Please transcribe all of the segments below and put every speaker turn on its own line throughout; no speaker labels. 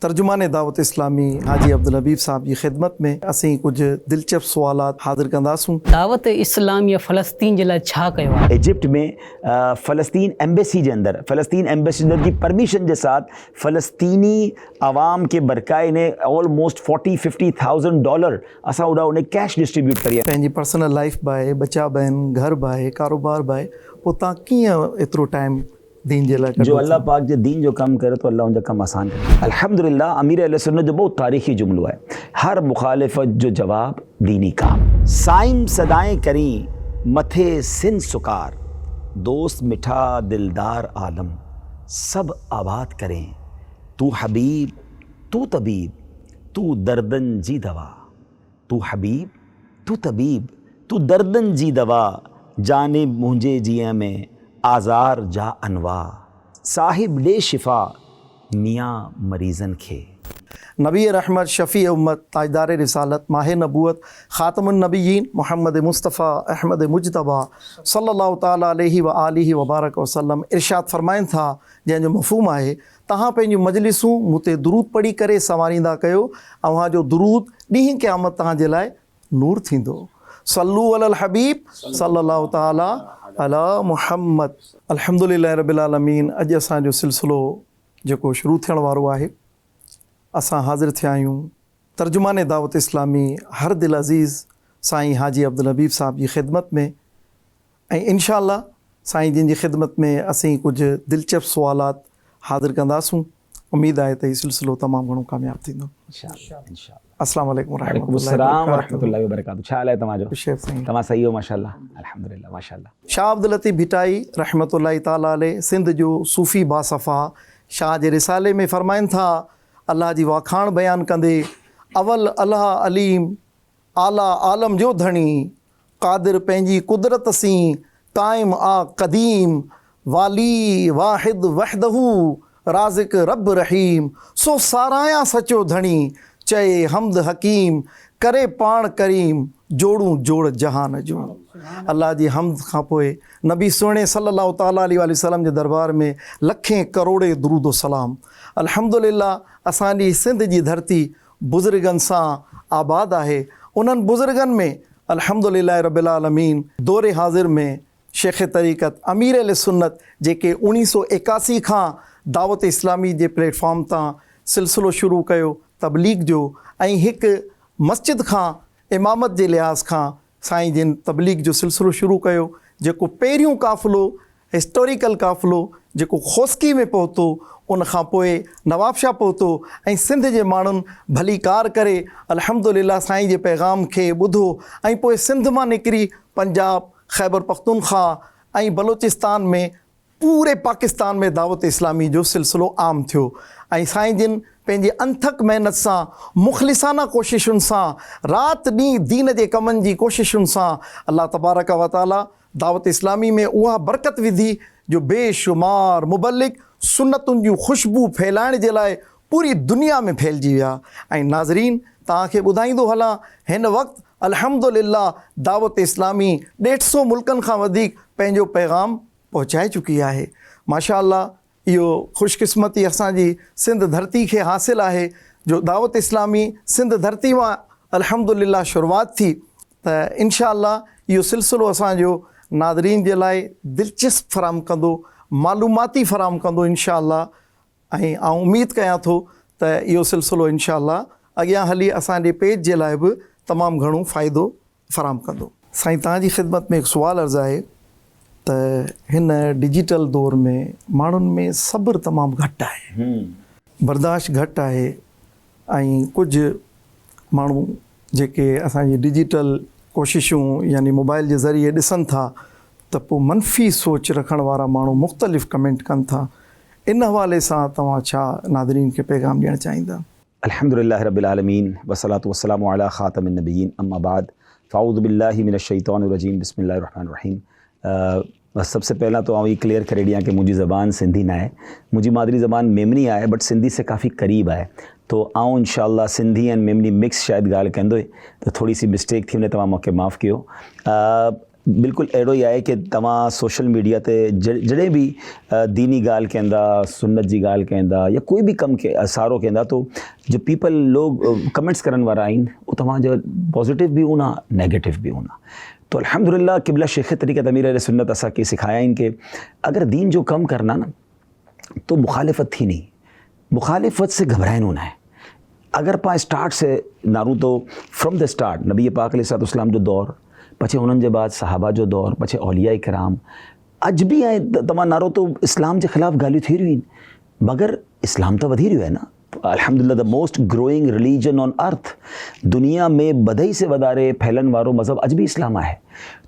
तर्जुमान दावत इस्लामी हाजी अब्दुल हबीब साहब जी ख़िदमत में असीं कुछ दिलचस्प सवालात हाज़िर कंदासूं।
दावत इस्लामी फ़लस्तीन जे लाइ छा कयो आहे?
इजिप्ट में फ़लस्तीन एम्बेसी जे अंदर फ़लस्तीन एम्बेसडर की परमिशन के साथ फ़लस्तीनी आवाम के बरकाए ने ऑलमोस्ट 40-50,000 डॉलर असां उड़ा उन्हें कैश डिस्ट्रीब्यूट करिया।
पंहिंजी पर्सनल लाइफ बाहे, बच्चा बहन, घर बाहे, कारोबार बाहे, पोइ तव्हां कीअं एतिरो टाइम दीन जे लाइ
जो अल्लाह पाक जे दीन जो कम करे तो अल्लाह उनका कम आसान करे। अल्हम्दुलिल्लाह अमीर अहले सुन्नत जो बहुत तारीखी जुमलो है, हर मुखालिफत जो जवाब दीनी काम। साइम सदाएं करी मथे सिन सुकार, दोस्त मिठा दिलदार आलम सब आबाद करें। तू हबीब तू तबीब तू दर्दन जी दवा, तू हबीब तू तबीब तू दर्दन जी दवा, जाने मुंहिंजे जिया में आज़ार जा अनवा, साहिब डे शिफा मियाँ मरीज़न खे।
नबी रहमत, शफ़ी उम्मत, ताजदार रिसालत, माह नबूवत, ख़ातमुन नबिय्यीन मोहम्मद मुस्तफ़ा अहमद मुजतबा सल्लल्लाहु ताला अलैहि व आलिहि व बारक वसल्लम इरशाद फ़रमाइनि था, जंहिंजो मफ़हूम आहे, तव्हां पंहिंजूं मजलिसूं मूं ते दुरूद पढ़ी करे संवारींदा कयो, अव्हांजो दुरूद ॾींहुं क़यामत तव्हांजे लाइ नूर थींदो। सल्लू अलल हबीब सल्लल्लाहु ताला अला मुहम्मद। अल्हम्दुलिल्लाह रब्बिल आलमीन। अॼु असांजो सिलसिलो जेको शुरू थियण वारो आहे, असां हाज़िर थिया आहियूं तर्जुमान दावत इस्लामी हर दिल अज़ीज़ साईं हाजी अब्दुल हबीब साहब जी ख़िदमत में, ऐं इंशाअल्लाह साईं जिन जी ख़िदमत में असीं कुछ दिलचस्प सवालात हाज़िर कंदासूं। उम्मीद आहे त हीउ सिलसिलो तमामु घणो कामयाबु थींदो।
इंशाअल्लाह।
अस्सलाम वालेकुम
वरहमतुल्लाहि वबरकातुहू। छा हाल आहे तव्हांजो? तव्हां सही हो? माशाअल्लाह, अल्हम्दुलिल्लाह, माशाअल्लाह। शाह
अब्दुल लतीफ़ भिटाई रहमतुल्लाहि ताला अलैह सिंध जो सूफ़ी बासफ़ा शाह जे रिसाले में फ़रमाइनि था, अल्लाह जी वाखाण बयानु कंदे, अवल अल्लाह अलीम आला आलम जो धणी, क़ादिर पंहिंजी कुदरत सी क़ाइम आ क़दीम, वाली वाहिद वहदहू राज़िक रब रहीम, सो साराया सचो धणी, चए हमद हकीम, करे पाण करीम, जोड़ूं जोड़ जहान जो। अल्लाह जी हमद खां पोइ नबी सुहिणे सल्लल्लाहु ताला अलैहि वसल्लम जे दरबार में लखें करोड़े दुरूद सलाम। अल्हम्दुलिल्लाह असांजी सिंध जी धरती बुज़ुर्गनि सां आबाद आहे। उन्हनि बुज़ुर्गनि में अल्हम्दुलिल्लाह रब्बिल आलमीन दौरे हाज़िर में शेख तरीक़त अमीर अहले सुन्नत, जेके 1981 खां दावत इस्लामी जे प्लेटफॉर्म तां सिलसिलो शुरू कयो तबलीग जो, ऐं हिकु मस्जिद खां इमामत जे लिहाज़ खां साईं जिन तबलीग जो सिलसिलो शुरू कयो, जेको पहिरियों काफ़िलो हिस्टोरिकल काफ़िलो जेको खोस्की में पहुतो, उन खां पोइ नवाबशाह पहुतो, ऐं सिंध जे माण्हुनि भली कार करे अल्हम्दुलिल्लाह साईं जे पैगाम खे ॿुधो, ऐं पोइ सिंध मां निकिरी पंजाब, ख़ैबर पख्तूनख्वा ऐं बलोचिस्तान में पूरे पाकिस्तान में दावत इस्लामी जो सिलसिलो आम थियो। ऐं साईं जिन पंहिंजी अंथक महिनत सां, मुख़लिसाना कोशिशुनि सां, राति ॾींहुं दीन जे कमनि जी कोशिशुनि सां अल्लाह तबारक व ताला दावत इस्लामी में उहा बरकत विधी जो बेशुमार मुबल्लिग सुन्नतुनि जूं ख़ुशबू फैलाइण जे लाइ पूरी दुनिया में फैलिजी विया। ऐं नाज़रीन, तव्हांखे ॿुधाईंदो हलां, हिन वक़्तु अल्हम्दुलिल्लाह दावत इस्लामी 150 मुल्कनि खां वधीक पंहिंजो पैगाम पहुचाए चुकी आहे। माशाअल्लाह, इहो ख़ुशकिस्मती असांजी सिंध धरती खे हासिलु आहे जो दावत इस्लामी सिंध धरती मां अल्हम्दुलिल्लाह शुरूआत थी। त इंशाअल्लाह इहो सिलसिलो असांजो नाज़रीन जे लाइ दिलचस्प फ़राहम कंदो, मालूमाती फ़राहम कंदो इंशाअल्लाह। ऐं आउं उमीद कयां थो त इहो सिलसिलो इंशाअल्लाह अॻियां हली असांजे पेज जे लाइ बि तमामु घणो फ़ाइदो फ़राहम कंदो। साईं, तव्हांजी ख़िदमत में हिकु सुवाल अर्ज़ु आहे त हिन डिजिटल दौर में माण्हुनि में सब्र तमामु घटि आहे, बर्दाश्त घटि आहे, ऐं कुझु माण्हू जेके असांजी डिजिटल कोशिशूं यानी मोबाइल जे ज़रिए ॾिसनि था त पोइ मनफ़ी सोच रखण वारा माण्हू मुख़्तलिफ़ कमेंट कनि था। इन हवाले सां तव्हां छा नाज़रीन खे पैगाम ॾियणु चाहींदा?
अल्हम्दुलिल्लाह रब्बिल आलमीन वस्सलातु वस्सलामु अला ख़ातमिन नबिय्यीन अम्मा बाद फ़अऊज़ु बिल्लाहि मिनश शैतानिर रजीम बिस्मिल्लाहिर रहमानिर रहीम। बस सबसे पहला तो आऊँ ये क्लियर करे ॾियां कि मुंहिंजी ज़बान सिंधी न आहे, मुंहिंजी मादरी ज़बान मेमनी आहे, बट सिंधी से काफ़ी क़रीब आहे। तो आऊँ इंशाअल्लाह सिंधी ऐं मेमनी मिक्स शायदि ॻाल्हि कंदो, तो थोड़ी सी मिस्टेक थी वञे, तव्हां मूंखे माफ़ु कयो। बिल्कुल अहिड़ो ई आहे कि तव्हां सोशल मीडिया ते जॾहिं बि दीनी ॻाल्हि कंदा, सुन्नत जी ॻाल्हि कंदा या कोई बि कमु के सारो कंदा तो जो पीपल लोग कमेंट्स करण वारा आहिनि उहो तव्हांजो पॉजिटिव बि हूंदा, नेगेटिव बि हूंदा। तो अल्हम्दुलिल्लाह क़िबला शेख तरीक़त अमीर अहले सुन्नत असांखे सिखाया आहिनि कि अगर दीन जो कम करना ना तो मुखालिफत थी नहीं, मुखालिफत से घबराइनो ना है। अगर पाण स्टार्ट से नारूं तो फ्रॉम द स्टार्ट नबी पाक अलैहिस्सलाम जो दौर, पछे उन्हनि जे बाद सहाबा जो दौर, पछे औलिया इकराम, अज बि आहे तव्हां नारो तो इस्लाम जे ख़िलाफ़ ॻाल्हियूं थी रहियूं आहिनि, मगर इस्लाम त वधी रहियो आहे न। अल्हम्दुलिल्लाह the most growing religion on earth, दुनिया में वधई से वधारे फैलन वारो मज़हब अज भी इस्लाम है।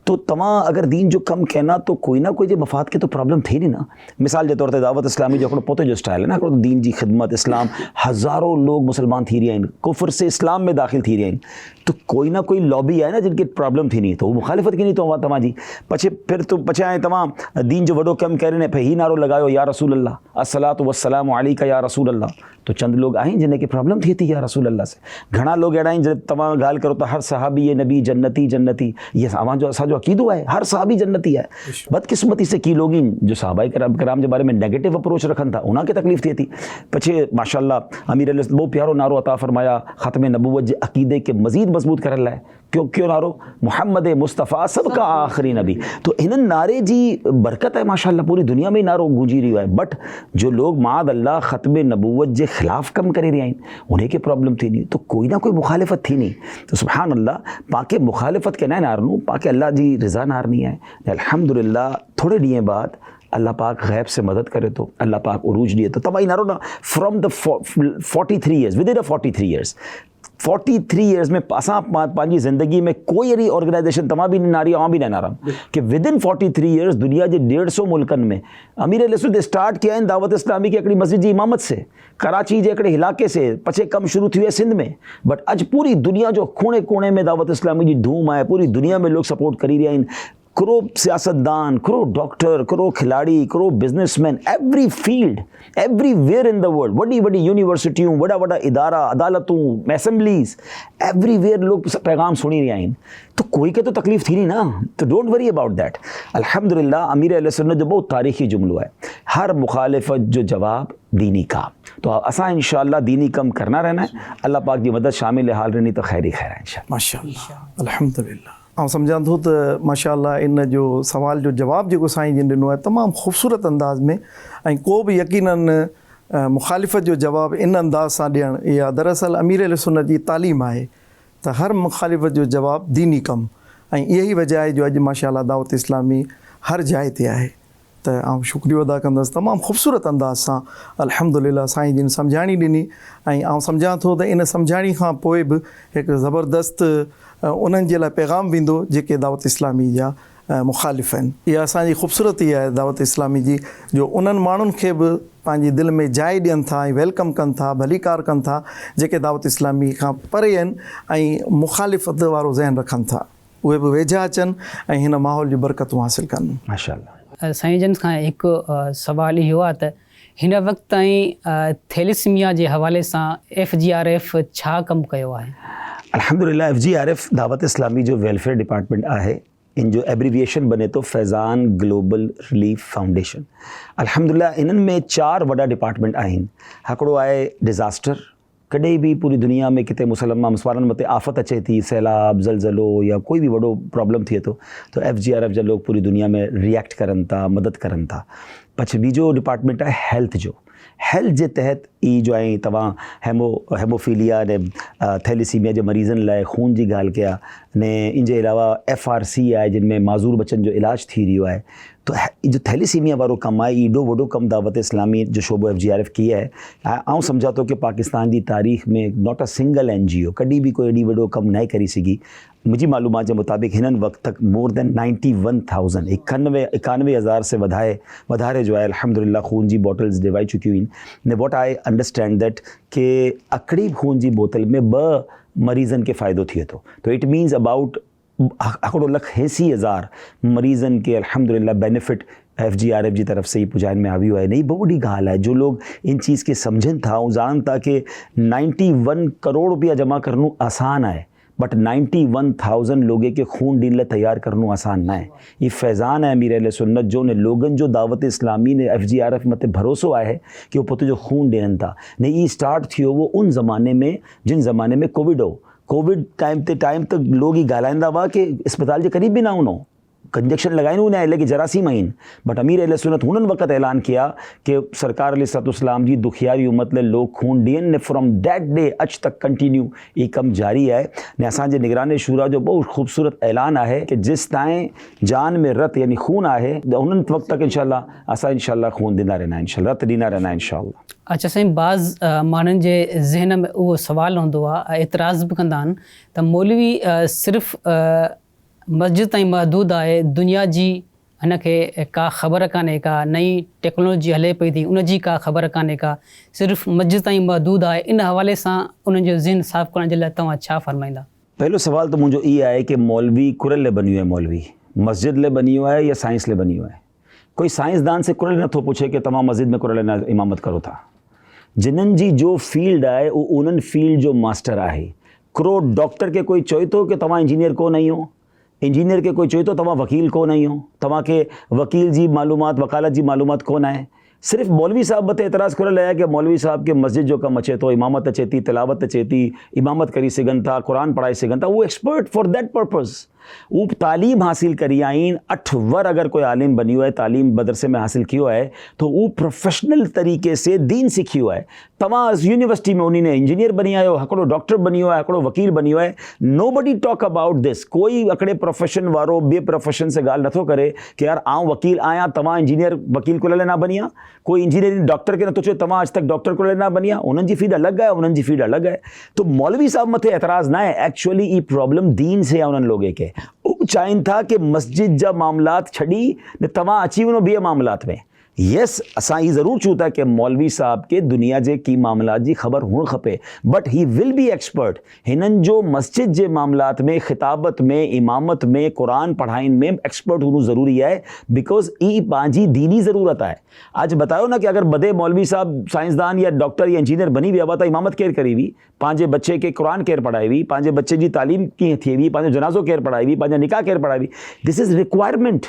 तो तव्हां अगर दीन जो कम कहना तो कोई ना कोई जे मफ़ाद के तो प्रॉब्लम थी नहीं ना। मिसाल के तौर पर दावत इस्लामी जो पोते जो स्टाइल है ना, दीन की खिदमत इस्लाम, हज़ारों लोग मुसलमान थी रहा है, कुफर से इस्लाम में दाखिल थी रहा है, तो कोई ना कोई लॉबी है ना जिनकी प्रॉब्लम थी नहीं, तो वो मुखालिफत की नहीं तो तव्हां जी पछे फिर तो पछे आए तव्हां दीन जो वॾो कम करे पे ही नारो लगायो या रसूल अल्लाह, अस्सलातु वस्सलामु अलैका या रसूल अल्लाह, तो चंद लोग आहिनि जिनके प्रॉब्लम थी थी या रसूल अल्लाह से। घणा लोग अहिड़ा आहिनि जॾहिं तव्हां ॻाल्हि करो तो हर सहाबी ये नबी जन्नती जन्नती, ये असांजो अक़ीदो है, हर सहाबी जन्नती है। बदकिस्मती से की लोग जो सहाबा कराम के बारे में नेगेटिव अप्रोच रखन था उनके तकलीफ थी थी। पछे माशाअल्लाह अमीर अहले बहुत प्यारो नारो अता फरमाया ख़त्म नबूवत जे अक़ीदे के मज़ीद मजबूत करण लाइ, क्यों नारो मोहम्मद मुस्तफ़ा सबका आखिरी नबी। तो इन नारे जी बरकत है माशाअल्लाह, पूरी दुनिया में नारो गूंजी रही है। बट जो लोग माद अल्लाह ख़त्म नबूवत जे ख़िलाफ़ कम करे रहा आहिनि उन्हें के प्रॉब्लम थी नहीं, तो कोई ना कोई मुखालिफत थी नहीं। तो सुभान अल्लाह, पाके मुखालिफत के ना नारनू, पाके अल्लाह जी रज़ा नारनी है। अल्हम्दुलिल्लाह थोड़े ॾींहं बाद अल्लाह पाक गैब से मदद करे तो अल्लाह पाक उरूज ॾिए तो तव्हां नारो ना from the 43 years, with in 43 years, 43 years में असां पंहिंजी ज़िंदगी में कोई अहिड़ी ऑर्गेनाइजेशन तव्हां बि न नारी आउं बि न नाराम कि विद इन 43 ईयर्स दुनिया जे 150 मुल्कनि में अमीर अहले सुन्नत स्टार्ट किया आहिनि दावत इस्लामी की हिकिड़ी मस्जिद जी इमामत से, कराची जे हिकिड़े इलाइक़े से, पछे कम शुरू थी वियो सिंध में, बट अॼु पूरी दुनिया जो कोने कोने में दावत इस्लामी जी धूम आहे, पूरी दुनिया में लोग सपोर्ट करी रहिया आहिनि। करो सियासतदान, करो डॉक्टर, करो खिलाड़ी, करो businessman, every field, everywhere in the world, वॾी वॾी यूनिवर्सिटियूं, वॾा वॾा इदारा, अदालतूं, असेंबलीज़, एवरीवेयर लोग पैगाम सुनी रहिया आहिनि। तो कोई के तो तकलीफ़ थी नहीं ना, तो डोंट वरी अबाउट दैट। अल्हम्दुलिल्लाह अमीर अहले सुन्नत जो बहुत तारीख़ी जुमलो है, हर मुखालिफत जो जवाब दीनी काम। तो असां इंशाअल्लाह दीनी कम करना रहना है, अल्लाह पाक जी मदद शामिल हाल रहनी तो खैर ही खैर है इंशाअल्लाह।
माशाअल्लाह अल्हम्दुलिल्लाह। ऐं सम्झां थो त माशाअल्लाह इन जो सवाल जो जवाबु जेको साईं जिन ॾिनो आहे तमामु ख़ूबसूरत अंदाज़ में, ऐं को बि यकीनन मुखालिफ़त जो जवाबु इन अंदाज़ सां ॾियणु इहा दरअसल अमीर अहले सुन्नत जी तालीम आहे त हर मुखालिफ़त जो जवाबु दीनी कमु, ऐं इहा ई वजह आहे जो अॼु माशाअल्लाह दावत इस्लामी हर जाइ ते आहे। त आउं शुक्रियो अदा कंदुसि तमामु ख़ूबसूरत अंदाज़ सां अल्हम्दुलिल्लाह साईं जिन सम्झाणी ॾिनी, ऐं आउं सम्झां थो त इन सम्झाणी खां पोइ बि हिकु ज़बरदस्त उन्हनि जे लाइ पैगाम वेंदो जेके दावत इस्लामी जा मुखालिफ़ आहिनि। इहा असांजी ख़ूबसूरती आहे दावत इस्लामी जी, जो उन्हनि माण्हुनि खे बि पंहिंजी दिलि में जाइ ॾियनि था ऐं वेलकम कनि था, भलीकार कनि था जेके दावत इस्लामी खां परे आहिनि ऐं मुखालिफ़त वारो ज़हन रखनि था, उहे बि वेझा अचनि ऐं हिन माहौल जी बरकतूं हासिलु कनि।
माशाअल्लाह।
साईं जन खां हिकु सवाल इहो आहे त हिन वक़्त ताईं थैलेसीमिया जे हवाले सां FGRF छा कमु कयो आहे?
अल्हम्दुलिल्लाह FGRF दावत इस्लामी जो वेलफेयर डिपार्टमेंट आहे, इन जो एब्रीविएशन बने तो फैज़ान ग्लोबल रिलीफ फाउंडेशन। अल्हम्दुलिल्लाह इन्हनि में 4 वॾा डिपार्टमेंट आहिनि। हिकिड़ो आहे डिज़ास्टर, कॾहिं भी पूरी दुनिया में किते मुसलमाननि मथे आफ़त अचे थी, सैलाब, ज़लज़लो या कोई भी वॾो प्रॉब्लम थिए तो FGRF जा लोग पूरी दुनिया में रिएक्ट करनि था, मदद करनि था। पछे बीजो डिपार्टमेंट आहे हेल्थ जो, हेल्थ जे तहत ई जो आहे तव्हां हेमोफीलिया ने थैलेसीमिया जे मरीज़नि लाइ खून जी ॻाल्हि कया ने, इन जे अलावा FRC आहे जिन में माज़ूर बच्चनि जो इलाज थी रहियो आहे। तो जो थैलेसीमिया वारो कमु आहे एॾो वॾो कमु दावत इस्लामी जो शोबो FGRF किया है। आउं सम्झां थो कि पाकिस्तान जी तारीख़ में नॉट अ सिंगल NGO कॾहिं भी कोई एॾी वॾो कमु न करे सघी। मुंहिंजी मालूमात जे मुताबिक़ हिननि वक़्त तक मोर देन 91,000 91,000 से वधारे जो आहे अल्हम्दुलिल्लाह खून जी बॉटल्स डिवाई चुकियूं आहिनि। ने वॉट आई अंडरस्टैंड दैट कि अकड़ी खून जी बोतल में 2 मरीज़नि खे फ़ाइदो थिए थो, तो इट मीन्स अबाउट 1,80,000 मरीज़नि के अल्हम्दुलिल्लाह बेनिफिट FGRF जी तरफ से ही पुजाइन में आवी है। नहीं बहुत बड़ी ॻाल्हि है, जो लोग इन चीज़ के समझनि था ऐं ॼाणनि था कि 91 करोड़ रुपया जमा करनो आसान है, बट 91,000 लोगे के खून ॾियण लाइ तयारु करणो आसान न आहे। ही फैज़ान आहे अमीर अहले सुन्नत जो, ने लोगनि जो दावत इस्लामी ने FGRF मथे भरोसो आहे कि वो पुत जो खून ॾियनि था। ने ई स्टार्ट थियो वो उन ज़माने में जिन ज़माने में कोविड हो। कोविड टाइम तक लोग ही ॻाल्हाईंदा हुआ कि अस्पताल जे क़रीब बि न वञो, इंजेक्शन लगाइणो न आहे लेकिन जरासीम आहिनि। बट अमीर अहले सुन्नत हुननि वक़्त ऐलान किया कि सरकार अलैहिस्सलाम जी दुखियारी उम्मत लाइ लोग खून ॾियनि ने फ्रॉम दैट डे अॼु तक कंटिन्यू ये कम जारी है। ने असांजे निगरान शूरा जो बहुत खूबसूरत ऐलान है कि जिस ताईं जान में रत यानी खून है उन वक़्त तक इंशाल्लाह असां इंशाल्लाह खून ॾींदा रहना, इंशाल्लाह रत ॾींदा रहना इंशाल्लाह।
अच्छा साईं, बाज़ माण्हुनि जे ज़हन में उहो सुवाल हूंदो आहे, एतिराज़ बि कंदा आहिनि त मौलवी सिर्फ़ु मस्जिद ताईं महदूद आहे, दुनिया जी हिनखे का ख़बर कान्हे, का नई टेक्नोलॉजी हले पई थी उनजी का ख़बर कान्हे, का सिर्फ़ु मस्जिद ताईं महदूद आहे। इन हवाले सां उन्हनि जो ज़हन साफ़ करण जे लाइ तव्हां छा फ़रमाईंदा?
पहलो सवाल तो मुझे ये है कि मौलवी कुरल ले बनी हुई है, मौलवी मस्जिद ले बनी हुआ है या साइंस ले बनी हुआ है? कोई साइंसदान से कुरल नथो पूछे कि तमाम मस्जिद में कुरल न इमामत करो था। जिन्हनि जी जो फील्ड है वो उन्हनि फील्ड जो मास्टर है। क्रो डॉक्टर के कोई चवे तो कि तव्हां इंजीनियर को नहीं हो, इंजीनियर के कोई चवे तो तव्हां वकील को नहीं हो, तव्हां के वकील जी मालूमात वकालत जी मालूमात कोन आहे। सिर्फ मौलवी साहब मथे एतराज़ करण लाइ कि मौलवी साहब के मस्जिद जो कम अचे तो, इमामत अचे थी, तिलावत अचे थी, इमामत करी सघनि था, कुरान पढ़ाए सघनि था, वो एक्सपर्ट फॉर दैट पर्पज़ वो तालीम हासिल करी आइन। 8 वर अगर कोई आलिम बनी हुआ है, तालीम मदरसे में हासिल किया है तो वो प्रोफेशनल तरीके से दीन सीखी हुआ है। तव्हां यूनिवर्सिटी में उन्हीं इंजीनियर बनी आयो, हिकिड़ो डॉक्टर बनी हुआ है, हिकिड़ो वकील बनी हुआ है। Nobody talk about this. कोई हिकिड़े प्रोफेशन वारो ॿिए प्रोफेशन से ॻाल्हि नथो करे कि यार आउं वकील आहियां, तव्हां इंजीनियर वकील को लाइ न बनिया। कोई इंजीनियरिंग डॉक्टर के नथो चए तव्हां अॼु तक डॉक्टर को लाइ न बनिया। उन्हनि जी फील्ड अलॻि आहे, उन्हनि जी फील्ड अलॻि आहे। तो मौलवी साहब मथे एतराज़ ना है, एक्चुअली ये प्रॉब्लम दीन से आहे उन्हनि लोगे के। चाहिनि था कि मस्जिद जा मामलात छड़ी ने तव्हां अची वञो ॿिए मामलात में। यस, असां ही ज़रूर चऊं था कि मौलवी साहब के दुनिया जे की मामलात जी ख़बर हुअणु खपे, but he will be expert. हिननि जो मस्जिद जे मामलात में, ख़िताबत में, इमामत में, कुरान पढ़ाइण में एक्सपर्ट हुअणु ज़रूरी है, बिकॉज ई पंहिंजी दीनी ज़रूरत है। आज बतायो ना कि अगर बदे मौलवी साहब साइंसदान या डॉक्टर या इंजीनियर बनी विया हुआ त इमामत केरु करी हुई, पंहिंजे बच्चे के कुरान केरु पढ़ाई हुई, पंहिंजे बच्चे जी तालीम कीअं थी हुई, पंहिंजो जनाज़ो केरु पढ़ाई हुई, पंहिंजा निकाह केरु पढ़ाई हुई। This is requirement.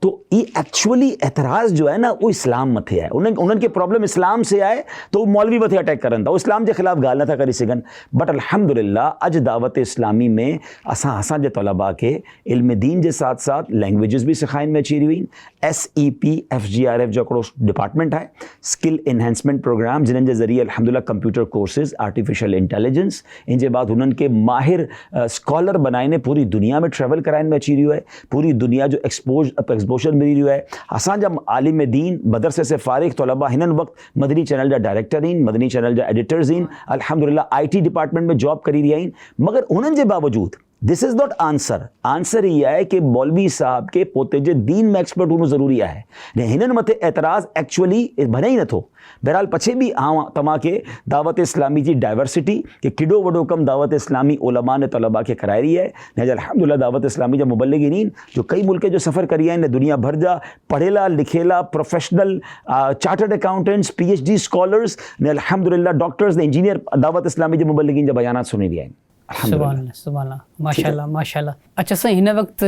तो ये एक्चुअली एतराज़ जो है ना वो इस्लाम मथे है। उन्हनि के प्रॉब्लम इस्लाम से आए तो वो मौलवी मथे अटैक करनि था, वो इस्लाम के खिलाफ़ ॻाल्हि नथा करे सघनि। बट अल्हम्दुलिल्लाह अॼु दावत इस्लामी में असांजे तलबा के इल्म दीन के साथ साथ लैंग्वेजेस भी सिखाइण में अची रहियूं आहिनि। SEP FGRF जो हिकिड़ो डिपार्टमेंट है, स्किल एनहेंसमेंट प्रोग्राम, जिन्हनि जे ज़रिए अल्हम्दुलिल्लाह कंप्यूटर कोर्सेज, आर्टिफिशियल इंटेलिजेंस, इन जे बाद उन्हनि के माहिर स्कॉलर बनाइने पूरी दुनिया में ट्रैवल कराइण में अची रहियो है। पूरी दुनिया जो एक्सपोजर मिली रहियो है। असांजा आलिम दीन मदरसे से फारिग तलबा हिननि वक़्तु मदनी चैनल जा डायरेक्टर आहिनि, मदनी चैनल जा एडिटर्स आहिनि, अल्हम्दुलिल्लाह IT डिपार्टमेंट में जॉब करी रहिया आहिनि। मगर उन्हनि जे बावजूद this is not answer. Answer ये है कि मौलवी साहब के पोते जे दीन में एक्सपर्ट होना ज़रूरी है। ने हिननि मथे एतराज़ एक्चुअली बने ही नथो। बहरहाल पछे भी तव्हां के दावत इस्लामी जी डाइवर्सिटी के केॾो वॾो कम दावत इस्लामी उलमा ने तलबा के कराई रही है। ने अल्हम्दुलिल्लाह दावत इस्लामी जा मुबल्लिगीन जो कई मुल्क जो सफ़र करी आहिनि, दुनिया भर जा पढ़ेला लिखेला professional chartered accountants, PhD scholars ने अल्हम्दुलिल्लाह डॉक्टर्स ने इंजीनियर दावत इस्लामी जे मुबल्लिगीन जा बयानात सुनी रहिया आहिनि।
सुभान माशाल्लाह माशाल्लाह। अच्छा साईं, हिन वक़्तु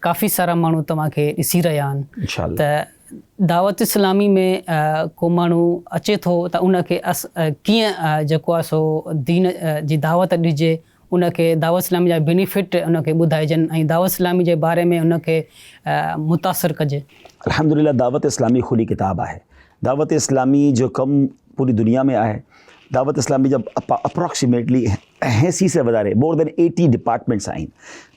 काफ़ी सारा माण्हू तव्हांखे ॾिसी रहिया आहिनि त दावत इस्लामी में को माण्हू अचे थो त उनखे कीअं जेको आहे सो दीन जी दावत ॾिजे, उनखे दावत इस्लामी जा बेनिफिट उनखे ॿुधाइजनि ऐं दावत इस्लामी जे बारे में उनखे मुतासिर कजे।
अल्हम्दुलिल्लाह दावत इस्लामी खुली किताब है। दावत इस्लामी जो कम पूरी दुनिया में आहे। दावत इस्लामी जब अप्रॉक्सीमेटली 80 से वधारे मोर देन 80 डिपार्टमेंट्स आहिनि।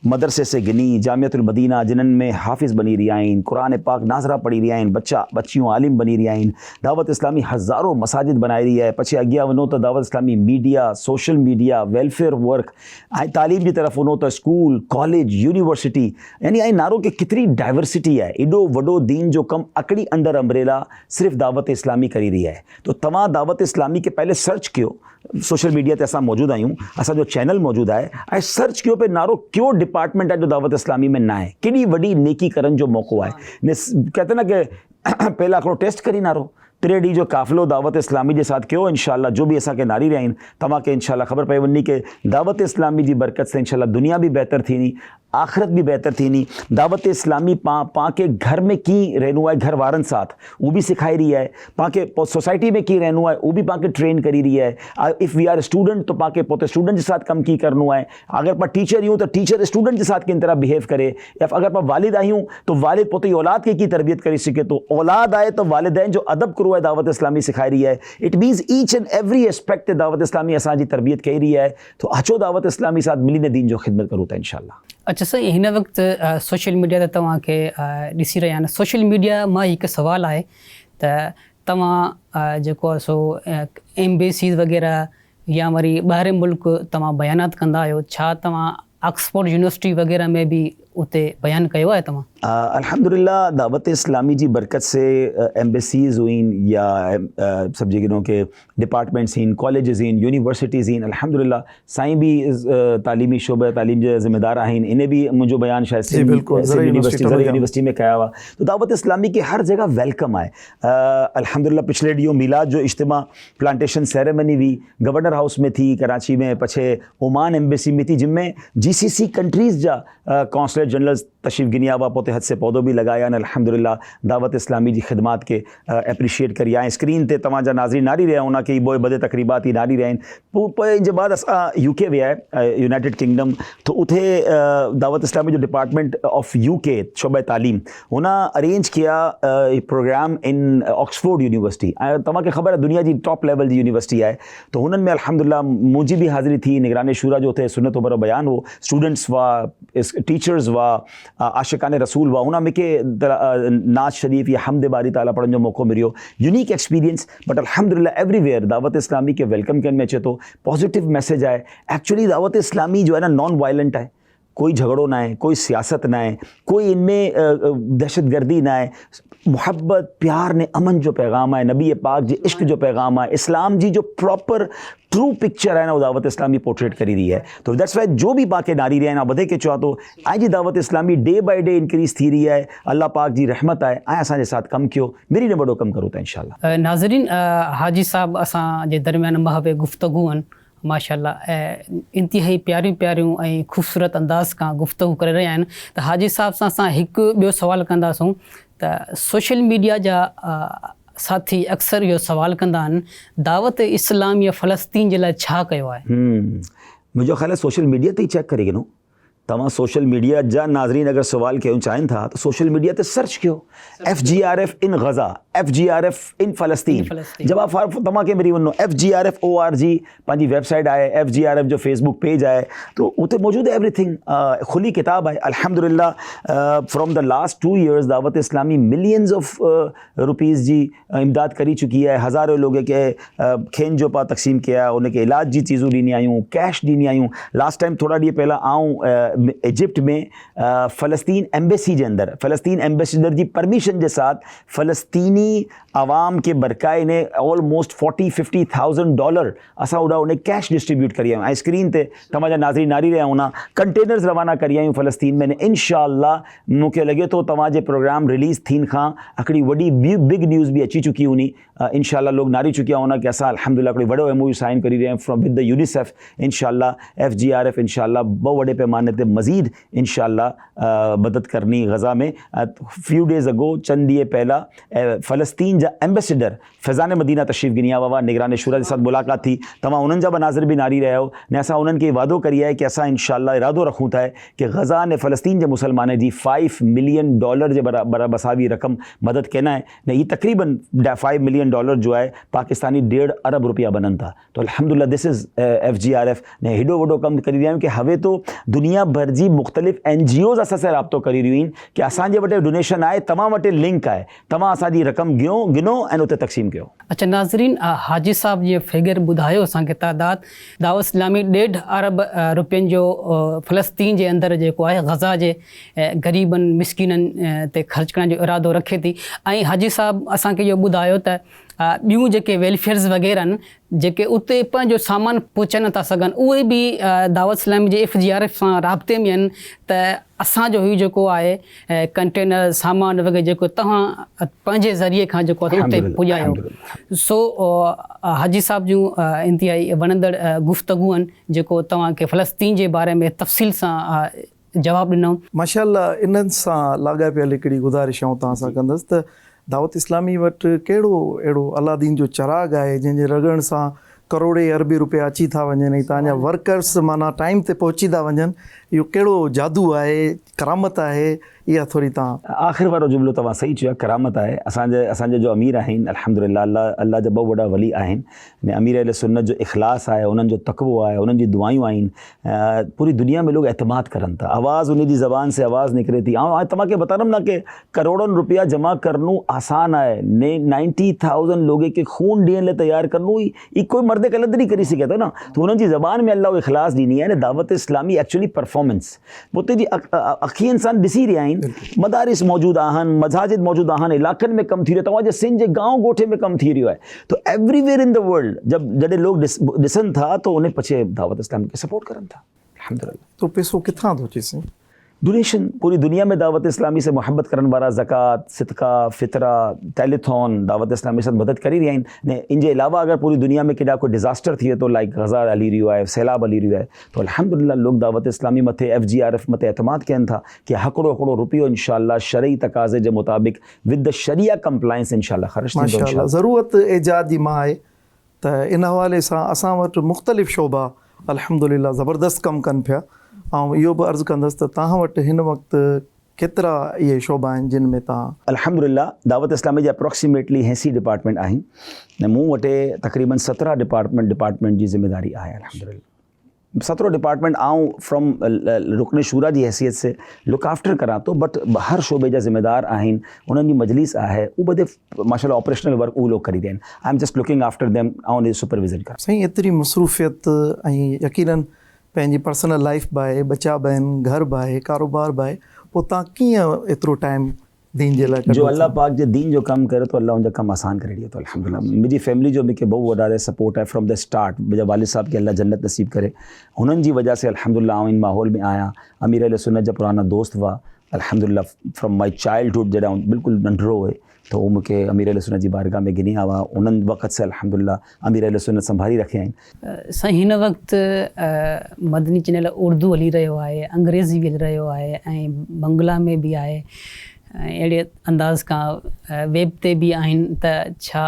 मदरसे से गिनी जामियतुल मदीना जिन्हनि में हाफ़िज़ बनी रहिया आहिनि, कुरान पाक नाज़रा पढ़ी रहिया आहिनि, बच्चियूं आलिम बनी रहिया आहिनि। दावत इस्लामी हज़ारों मसाजिद बनाए रही है। पछे अॻियां वञो त Dawat Islami media, social media, welfare work ऐं तालीम जी तरफ़ वञो त स्कूल, कॉलेज, यूनिवर्सिटी, यानी ऐं नारो के केतिरी डाइवर्सिटी है। एॾो वॾो दीन जो कम अकड़ी अंडर अम्ब्रेला सिर्फ़ दावत इस्लामी करी रही है। तो तव्हां दावत इस्लामी के पहले सर्च कयो, सोशल मीडिया ते असां मौजूद आहियूं, असांजो चैनल मौजूद आहे, ऐं सर्च कयो पे नारो क्यों डिपार्टमेंट है जो दावत इस्लामी में ना है। केॾी वॾी नेकी करण जो मौक़ो आहे। ने कहते ना कि पहला हिकिड़ो टेस्ट करी नारो, टे ॾींहं जो काफ़िलो दावत इस्लामी जे साथ कयो इंशाअल्लाह। जो बि असांखे नारी रहिया आहिनि तव्हांखे इंशाअल्लाह ख़बर पई वञी कि दावत इस्लामी जी बरकत से इंशाअल्लाह दुनिया भी बेहतर थींदी, आख़िरत भी बेहतर थींदी। दावत इस्लामी पाण खे घर में कीअं रहणो आहे घर वारनि साथ उहो बि सेखारे रही आहे, पाण खे सोसाइटी में कीअं रहणो आहे उहो बि पाण खे ट्रेन करी रही आहे। इफ़ वी आर स्टूडेंट तो पाण खे पोइ स्टूडेंट जे साथ कमु कीअं करिणो आहे, अगरि पाण टीचर आहियूं त टीचर स्टूडेंट के साथ किन तरह बिहेव करे, या अगर आप वालिद आहियूं तो वालिद पोते औलाद की तरबियत करी सके। तो औलाद आए तो वालिदैन जो अदब करो है दावत इस्लामी सिखाई रही है। It means each and every aspect Dawat Islami असांजी तरबियत कई रही है। तो अचो दावत इस्लामी साथ मिली ने दीन जो ख़िदमत करूँ था इंशाअल्लाह।
अच्छा सर, हिन वक़्तु सोशल मीडिया ते तव्हांखे ॾिसी रहिया आहिनि। सोशल मीडिया मां हिकु सवाल आहे त तव्हां जेको आहे सो एम्बेसीज़ वग़ैरह या वरी ॿाहिरि मुल्क तव्हां बयानात कंदा आहियो, छा तव्हां ऑक्सफोर्ड यूनिवर्सिटी वग़ैरह में भी उते बयान कयो आहे तव्हां?
अल्हम्दुलिल्लाह दावत इस्लामी जी बरकत से एम्बेसीज़ हुई या सब जगहों के डिपार्टमेंट्स हैं, कॉलेजेस हैं, यूनिवर्सिटीज़ हैं। अल्हम्दुलिल्लाह साईं भी तालीमी शोबे तालीम जे ज़िम्मेदार आहिनि, इन्हें भी मुझो बयान शायद यूनिवर्सिटी में कया हुआ। तो दावत इस्लामी के हर जगह वेलकम है। अल्हम्दुलिल्लाह पिछले ॾींहुं मिलाद जो इज्तिमा प्लांटेशन सेरेमनी हुई, गवर्नर हाउस में थी कराची में, पछे ओमान एम्बेसी में थी, जिनमें GCC कंट्रीज़ जा कौंसलर जनरल तशरीफ़ गिनिया हुआ, पोते हद से पौधो भी लगाया। अल्हम्दुलिल्लाह दावत इस्लामी जी ख़िदमात के एप्रिशिएट करिया। स्क्रीन ते तव्हांजा नाज़रीन नारी रहिया हुन के बोए बदे तकरीबात ही नारी रहिया आहिनि। पोइ जे बाद असां UK विया यूनाइटेड किंगडम, तो उथे दावत इस्लामी जो डिपार्टमेंट ऑफ UK शोबे तालीम हुन अरेंज किया प्रोग्राम इन ऑक्सफोर्ड यूनिवर्सिटी। तव्हांखे ख़बर है दुनिया जी टॉप लेवल जी यूनिवर्सिटी है। तो हुननि में अल्हम्दुलिल्लाह मुंहिंजी भी हाज़िरी थी, निगरान शुरा जो उथे सुन्नत भरो बयान हो, स्टूडेंट्स हुआ, टीचर्स हुआ, आशिकान रसूल हुआ, हुन में के नाज शरीफ या हमद बारी ताला पढ़ने जो मौको मिलियो। यूनिक एक्सपीरियंस, बट अल्हम्दुलिल्लाह एवरीवेयर दावत इस्लामी के वेलकम करण में अचे तो पॉजिटिव मैसेज है। एक्चुअली दावत इस्लामी जो है ना नॉन वायलेंट है, कोई झगड़ो ना है, कोई सियासत ना है, कोई इनमें दहशतगर्दी ना है। मोहब्बत प्यार ने अमन जो पैगाम है, नबी पाक जी इश्क जो पैगाम है, इस्लाम जी जो प्रॉपर ट्रू पिक्चर है ना, वो दावत इस्लामी पोर्ट्रेट करी रही है। तो दैट्स वाई जो भी बाकी नारी रहे ना बधे के चवा तो आज जी Dawat Islami day by day increase थी रही है। अल्लाह पाक जी रहमत है, असांजे साथ कम कियो, मेरी ने बड़ो कम करो था इंशाल्लाह।
नाज़रीन, हाजी साहब असांजे दरमियान महवे गुफ्तगू आहिनि माशाल्लाह, इंतिहाई प्यारियूं प्यारियूं ऐं ख़ूबसूरत अंदाज़ खां गुफ्तगू करे रहिया आहिनि। त हाजी साहब सां असां हिकु ॿियो सवाल कंदासूं त सोशल मीडिया जा साथी अक्सर इहो सवाल कंदा आहिनि, दावत इस्लाम या फ़लस्तीन जे लाइ छा कयो आहे?
मुंहिंजो ख़्याल आहे सोशल मीडिया ते ई चेक करे गिनो। तव्हां सोशल मीडिया जा नाज़रीन अगर सवाल कयूं चाहिनि था तो सोशल मीडिया ते सर्च कयो FGRF इन गज़ा, FGRF इन फ़लस्तीन, जवाब तव्हांखे मिली वञो। FGRF.org पंहिंजी वेबसाइट आहे, FGRF जो फेसबुक पेज आहे, तो उते मौजूद है एवरीथिंग, खुली किताब है। अल्हम्दुलिल्लाह from the last 2 years Dawat Islami millions of rupees जी इमदाद करी चुकी है। हज़ारों लोग के खेन जो पा तक़सीम किया, उनके इलाज जी चीज़ूं ॾिनी आयूं, कैश ॾिनी आयूं। लास्ट टाइम थोड़ा ॾींहं पहला आऊं इजिप्ट में फ़लस्तीन एम्बेसी के अंदर फ़लस्तीन एम्बेसडर की परमिशन के साथ फ़लस्तीनी आवाम के बरकाए ने ऑलमोस्ट $40-50,000 असां उड़ा उन्हें कैश डिस्ट्रीब्यूट करी आयूं। स्क्रीन ते तव्हांजा नाज़रीन नारी रहिया हुना कंटेनर्स रवाना करी आयूं फ़लस्तीन में। इंशाअल्लाह मूंखे लगे तो तव्हांजे प्रोग्राम रिलीज़ थीन खां हिकिड़ी वॾी बिग न्यूज़ भी अची चुकी हुनी। इंशाअल्लाह लोग नारी चुकिया होना कि असां अल्हम्दुलिल्लाह हिकिड़ी वॾो MOU साइन करी रहे हैं फ्रॉम विद द यूनिसेफ। इंशाअल्लाह FGRF इंशाअल्लाह बहुत बड़े पैमाने पर मज़ीद इंशाअल्लाह मदद करनी गज़ा में। फ्यू डेज़ अगो चंद ॾींहं पहला फ़लस्तीन जा एम्बेसडर फैज़ान मदीना तशरीफ़ गिनिया हुआ, निगरान शुरा के साथ मुलाकात थी। तव्हां उन्हनि जा मनाज़िर भी नारी रहिया हो ने असां उन्हनि खे वादो करी आहे कि असां इंशाअल्लाह इरादो रखूं था कि गज़ा ने फ़लस्तीन जे मुसलमान जी $5 मिलियन जे बराबर बसावी रक़म मदद कहना है ने ये तकरीबन $5 मिलियन जो है पाकिस्तानी $1.5 अरब रुपया बनन था। तो अल्हम्दुलिल्लाह दिस इज़ FGRF ने हेॾो वॾो कमु करी रहिया आहियूं कि हवे तो दुनिया भर जी मुख़्तलिफ़ NGOs असां सां राब्तो करी रहियूं आहिनि कि असांजे वटि डोनेशन आहे, तव्हां वटि लिंक आहे, तव्हां असांजी रक़म गिनो ऐं उते तक़सीम कयो।
अच्छा नाज़रीन, हाजी साहब जे फिगर ॿुधायो असांखे तादाद दावत इस्लामी $1.5 अरब रुपयनि जो फ़लस्तीन जे अंदरि जेको आहे गज़ा जे ग़रीबनि मिस्किननि ते ख़र्च करण जो इरादो रखे थी। ऐं हाजी साहब असांखे इहो ॿुधायो त ॿियूं जेके वेलफेयर्स वग़ैरह आहिनि जेके उते पंहिंजो सामान पहुचाए नथा सघनि उहे बि दावत इस्लामी जे FGRF सां राब्ते में आहिनि त असांजो हीउ जेको आहे कंटेनर सामान वग़ैरह जेको तव्हां पंहिंजे ज़रिए खां जेको आहे उते पुॼायो। सो हाजी साहब जूं इंतिहाई वणंदड़ गुफ़्तगू आहिनि जेको तव्हांखे फ़लस्तीन जे बारे में तफ़सील सां जवाबु ॾिनो।
माशाअल्लाह, इन्हनि सां लाॻापियल हिकिड़ी गुज़ारिशूं तव्हां सां कंदुसि त दावत इस्लामी वटि कहिड़ो अहिड़ो अलादीन जो चिराग आहे जंहिंजे रगड़ सां करोड़े अरबे रुपया अची था वञनि ऐं तव्हांजा वर्कर्स माना टाइम ते पहुची था वञनि, इहो कहिड़ो जादू आहे, करामत आहे? इहा थोरी तव्हां
आख़िर वारो जुमिलो तव्हां सही चयो आहे, करामत आहे। असांजे जो अमीर आहिनि अल्हम्दुलिल्लाह अल्लाह जा ॿ वॾा वली आहिनि ने अमीर अहले सुन्नत जो इख़लास आहे, उन्हनि जो तक़वो आहे, उन्हनि जी दुआयूं आहिनि। पूरी दुनिया में लोग एतमाद करनि था, आवाज़ उन जी ज़बान से आवाज़ निकिरे थी। ऐं तव्हांखे बतारम ना कि करोड़नि रुपया जमा करणु आसान आहे, 90,000 लोगे के खून ॾियण लाइ तयारु करणु ई कोई मर्द कलंदर नहीं करी सघे थो न। त उन्हनि जी ज़बान में अल्लाह इख़लास ॾिनी आहे। दावत इस्लामी एक्चुअली परफॉर्मेंस उते जी अखियुनि सां ॾिसी रहिया आहिनि। मदारिस मौजूद आहिनि, मसाजिद मौजूद आहिनि, इलाक़नि में कमु थी रहियो, तव्हांजे सिंध जे गांव ॻोठे में कमु थी रहियो आहे। तो एवरीवेयर इन द वर्ल्ड जॾहिं लोग ॾिसनि था तो उन पछे दावत इस्लामी खे सपोर्ट करनि था अल्हम्दुलिल्लाह।
तो पैसो किथां थो अचे?
डोनेशन। पूरी दुनिया में दावत इस्लामी से मोहब्बत करने वाला ज़कात, सिदका, फितरा, टेलीथॉन दावत इस्लामी से मदद करी रही हैं। इनके अलावा अगर पूरी दुनिया में केॾा कोई डिज़ास्टर थिए तो लाइक गज़ा हली रहियो आहे, सैलाब हली रहियो आहे, तो अल्हम्दुलिल्लाह लोग दावत इस्लामी मथे FGRF मथे एतमाद कनि था कि हिकिड़ो रुपयो इंशाअल्लाह शरई तकाज़े जे मुताबिक विद द शरिया कंप्लायंस इंशाअल्लाह ख़र्च थींदो।
माशाअल्लाह, ज़रूरत एजाद जी मां आहे त इन हवाले सां असां वटि मुख़्तलिफ़ शोबा अल्हम्दुलिल्लाह ज़बरदस्त कमु कनि पिया। ऐं इहो बि अर्ज़ु कंदुसि त तव्हां वटि हिन वक़्तु केतिरा इहे शोबा आहिनि जिन में तव्हां?
अल्हम्दुलिल्लाह दावत इस्लामी जे अप्रोक्सीमेटली 80 डिपार्टमेंट आहिनि ने मूं वटि तक़रीबन 17 डिपार्टमेंट जी ज़िम्मेदारी आहे। अल्हम्दुलिल्लाह 17 डिपार्टमेंट आऊं फ्रॉम रुकन शूरा जी हैसियत से लुक आफ्टर करां तो, बट हर शोबे जा ज़िम्मेदार आहिनि, उन्हनि जी मजलिस आहे, उहो बधे माशाअल्लाह ऑपरेशनल वर्क उहो लोग करी रहिया आहिनि। I am just looking after them, ऐं उन जी सुपरविज़न कर।
साईं, एतिरी मसरूफ़ियत ऐं यकीनन पंहिंजी पर्सनल लाइफ बि आहे, बचा बि आहिनि, घर बि आहे, कारोबार बि आहे, पोइ तव्हां कीअं एतिरो टाइम दीन जे लाइ?
जो अल्लाह पाक जे दीन जो कमु करे तो अल्लाह उनजा कमु आसान करे ॾिए थो अल्हम्दुलिल्लाह। मुंहिंजी फैमिली जो मूंखे बहुत वॾा सपोर्ट आहे फ्रॉम द स्टार्ट। मुंहिंजा वालिद साहब खे अल्लाह जन्नत नसीब करे, हुननि जी वजह से अल्हम्दुलिल्लाह आउं इन माहौल में आहियां। अमीर अहले सुन्नत जा पुराना दोस्त हुआ अल्हम्दुलिल्लाह फ्रॉम माई चाइल्डहुड, जॾहिं आउं बिल्कुलु नंढड़ो हुए तो उहो मूंखे अमीर अहले सुन्नत जी बारगाह में गिनी हुआ। उन्हनि वक़्त से अल्हम्दुलिल्लाह अमीर अहले सुन्नत संभाली रखिया आहिनि।
साईं, हिन वक़्तु मदनी चैनल उर्दू हली रहियो आहे, अंग्रेज़ी बि हली रहियो आहे ऐं बंगला में बि आहे, अहिड़े अंदाज़ खां वेब ते बि आहिनि, त छा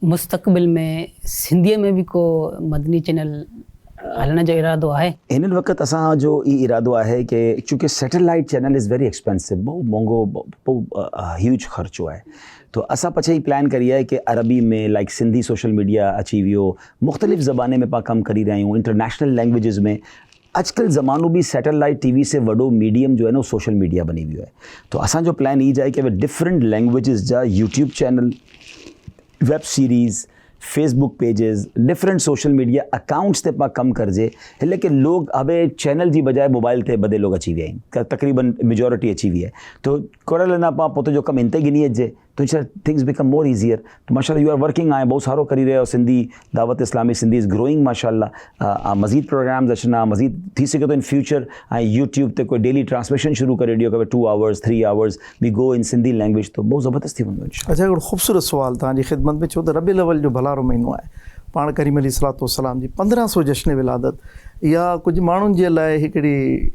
मुस्तक़बिल में सिंधीअ में बि को मदनी चैनल हलण जो इरादो आहे? हिन
वक़्त असांजो ई इरादो आहे कि चूँकि satellite channel is very expensive, बहुत महांगो, बहुत ह्यूज ख़र्चो आहे, तो असां पछे ई प्लान करी आहे कि अरबी में लाइक सिंधी सोशल मीडिया अची वियो, मुख़्तलिफ़ ज़बाने में पाण कमु करी रहिया आहियूं, इंटरनेशनल लैंग्वेजिज़ में। अॼुकल्ह ज़मानो भी सैटेलाइट TV से वॾो मीडियम जो है ना सोशल मीडिया बनी वियो है। तो असांजो प्लान ई आहे कि डिफरेंट लैंग्वेजिज़ जा YouTube channel, web series, Facebook pages, different social media accounts ते पा कम करजे। लेकिन लोग अबे चैनल जी बजाय मोबाइल ते बदे लोग अची विया आहिनि, तकरीबन मेजॉरिटी अची वई आहे। तो कोड़ा लेना पा पोते जो कम इंते गिनी अचे तो थिंग्स बिकम मोर ईज़ियर। तो माशाल्लाह यू आर वर्किंग, आए बहुत सारो करी रहे हो। सिंधी दावत इस्लामी सिंधी इज़ ग्रोइंग माशाल्लाह। मज़ीद प्रोग्राम्स अचना, मज़ीद थी सके तो इन फ्यूचर यूट्यूब ते कोई डेली ट्रांसमिशन शुरू करे ॾियो कि 2 आवर्स 3 आवर्स वी गो इन सिंधी लैंग्वेज, तो बहुत ज़बरदस्त थी वंदो इंशाअल्लाह।
अच्छा, हिकिड़ो ख़ूबसूरत सुवाल तव्हांजी ख़िदमत में, छो त रबीउल अव्वल जो भलारो महीनो आहे, पाण करीम अलैहिस्सलाम जी 1500 जश्न विलादत, इहा कुझु माण्हुनि जे लाइ हिकिड़ी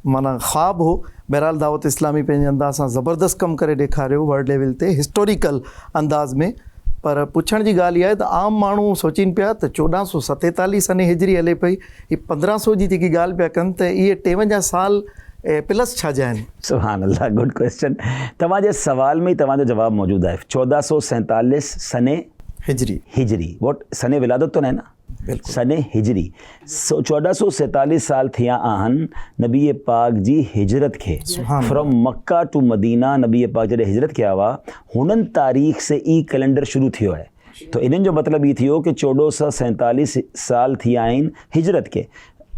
माना ख़्वाब हो। बहरहाल दावत इस्लामी पंहिंजे अंदाज़ सां ज़बरदस्त कमु करे ॾेखारियो वर्ल्ड लेवल ते हिस्टोरिकल अंदाज़ में। पर पुछण जी ॻाल्हि इहा आहे त आम माण्हू सोचीनि पिया त 1447 सने हिजरी हले पई, हीअ 1500 जी जेकी ॻाल्हि पिया कनि, त इहे 53 साल प्लस छा जा आहिनि?
सुभान अल्लाह, गुड क्वेश्चन। तव्हांजे सवाल में ई तव्हांजो जवाबु मौजूदु आहे। 1447 सने हिजरी वॉट सने विलादत तो न है ना, सने हिजरी। 1447 साल थिया आहिनि नबी पाक जी हिजरत खे। फ्रॉम मक्का टू मदीना नबी पाक जॾहिं हिजरत कया हुआ, हुननि तारीख़ से ई कैलेंडर शुरू थियो आहे। तो इन्हनि जो मतिलबु ई थियो कि 1447 साल थिया आहिनि हिजरत के।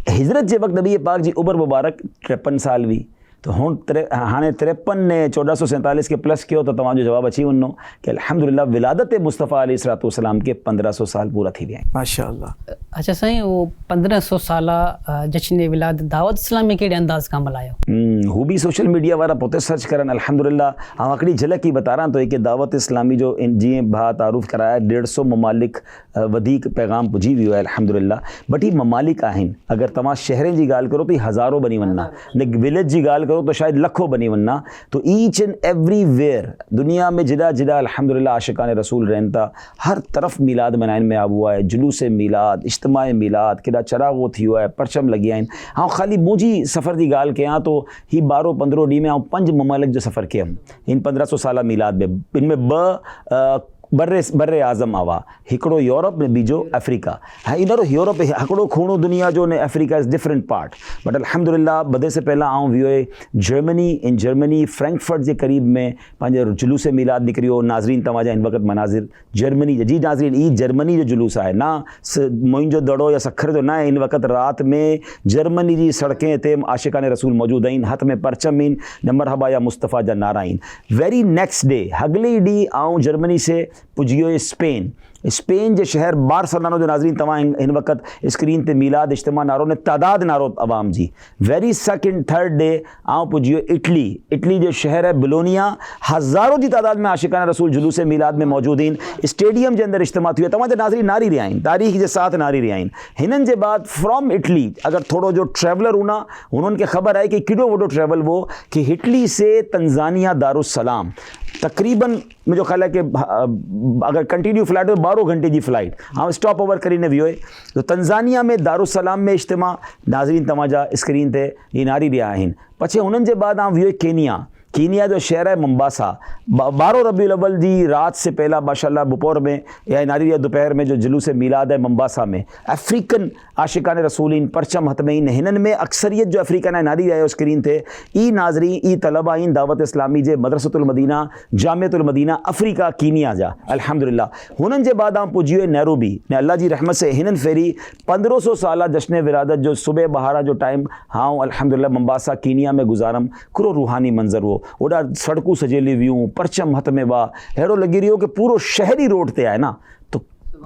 हिजरत जे वक़्तु नबी पाक जी उम्र मुबारक 53 साल हुई। तो हुण हाणे 53 ने 1447 के प्लस कयो त तव्हांजो जवाब अची वञो कि अल्हम्दुलिल्लाह विलादत मुस्तफ़ा अलैहिस्सलाम के 1500 साल पूरा थी विया आहिनि।
माशाअल्लाह।
अच्छा साईं, वो 1500 साला जश्न विलादत दावत इस्लामी कहिड़े अंदाज़ खां मल्हायो?
हू भी सोशल मीडिया वारा पोते सर्च करनि अल्हम्दुलिल्लाह। ऐं हिकिड़ी झलक ई बता रहा तो कि दावत इस्लामी जो जीअं भाउ तारुफ़ कराया 150 ममालिक वधीक पैगाम पुॼी वियो आहे अल्हम्दुलिल्लाह। बट ही ममालिक आहिनि, अगरि तव्हां शहरनि जी ॻाल्हि करो त हज़ारों बनी वञा, न विलेज जी ॻाल्हि करो तो शायद लखों बनी वञा। तो ईच एंड एवरीवेयर दुनिया में जिड़ा जिड़ा अल्हम्दुलिल्लाह आशिकान रसूल रहनि था, हर तरफ़ मिलाद मनाइण में आबो आहे, जुलूस मिलाद, इज्तिमाए मिलाद, केॾा चरागो थी वियो आहे, परचम लॻी आहिनि। ऐं ख़ाली मुंहिंजी सफ़र जी ॻाल्हि कयां तो ही 12-15 ॾींहं में 5 ममालिक जो सफ़र कयुमि इन 1500 साला मिलाद में। इनमें 2 बर्रे आज़म आवा, हिकिड़ो यूरोप में बीजो अफ्रीका। हाँ इधर यूरोप हिकिड़ो खूणो दुनिया जो ने Africa is different part. But अल्हम्दुलिल्लाह बदे से पहला आऊं वियो जर्मनी, इन जर्मनी फ्रैंकफर्ट के करीब में पंहिंजे जुलूस मिलाद निकिरियो। नाज़रीन तव्हांजा इन वक़्तु मनाज़िर जर्मनी जी नाज़रीन ई जर्मनी जो जुलूस आहे, ना मुंहिंजो दड़ो या सखर जो ना। इन वक़्तु रात में जर्मनी जी सड़कें ते आशिकान रसूल मौजूद आहिनि, हथ में परचम आहिनि, न मरहबा या मुस्तफ़ा जा नारा आहिनि। वेरी नेक्स्ट डे अगले ॾींहुं आऊं जर्मनी से पुजियो स्पेन। स्पेन जे शहर बार्सिलोना जो नाज़रीन तव्हां इन वक़्तु स्क्रीन ते मिलाद इज्तिमा नारो ने तादाद नारो अवाम जी। वेरी सेकेंड थर्ड डे आऊं पुजियो इटली। इटली जो शहर है बिलोनिया, हज़ारों जी तादाद में आशिकान रसूल जुलूस मिलाद में मौजूद आहिनि। स्टेडियम जे अंदरि इज्तिमा थी वियो, तव्हांजा नाज़रीन नारी रहिया आहिनि, तारीख़ जे साथ नारी रहिया आहिनि। हिननि जे बाद फ्रॉम इटली अगर थोड़ो जो ट्रैवलर हूंदा उन्होंने ख़बर आहे कि केॾो वॾो ट्रैवल वो कि इटली से तंजानिया दारुस्सलाम तकरीबन मुझे ख्याल है कि अगर कंटिन्यू फ्लाइट हो 12 घंटे की फ्लाइट हाँ स्टॉप ओवर करीने वियो। तो तंजानिया में दारुस्सलाम में इज्तिमा नाज़रीन तव्हांजा स्क्रीन ते ही नारी रहिया आहिनि। पछे उन्हनि जे बाद आऊं वियो केनिया। कीनिया जो शहर है मंबासा। 12 रबीउल अव्वल जी रात से पहला माशाल्लाह दोपहर में या नारी या दोपहर में जो जुलूस मिलाद है मंबासा में। अफ्रीकन आशिकान रसूलीन परचम हथ में इन हिननि में अक्सरियत जो अफ्रीकन है नारी आयो स्क्रीन थे ई नाज़रीन ई तलबा इन दावत इस्लामी जे मदरसतुल मदीना जामियतुल मदीना अफ्रीका कीनिया जा अल्हम्दुलिल्लाह। हुननि जे बाद आऊं पुॼी वियो नैरोबी ने अल्लाह जी रहमत से हिननि फेरी 1500 साला जश्न विलादत जो सुबह बहारा जो टाइम हाँ अल्हम्दुलिल्लाह मंबासा कीनिया में गुजारम। कुरो रूहानी मंज़र वो ओॾा सड़कूं सजेली वियूं, परचम हथ में बा, अहिड़ो लॻी रहियो कि पूरो शहरी रोड ते आहे ना। तो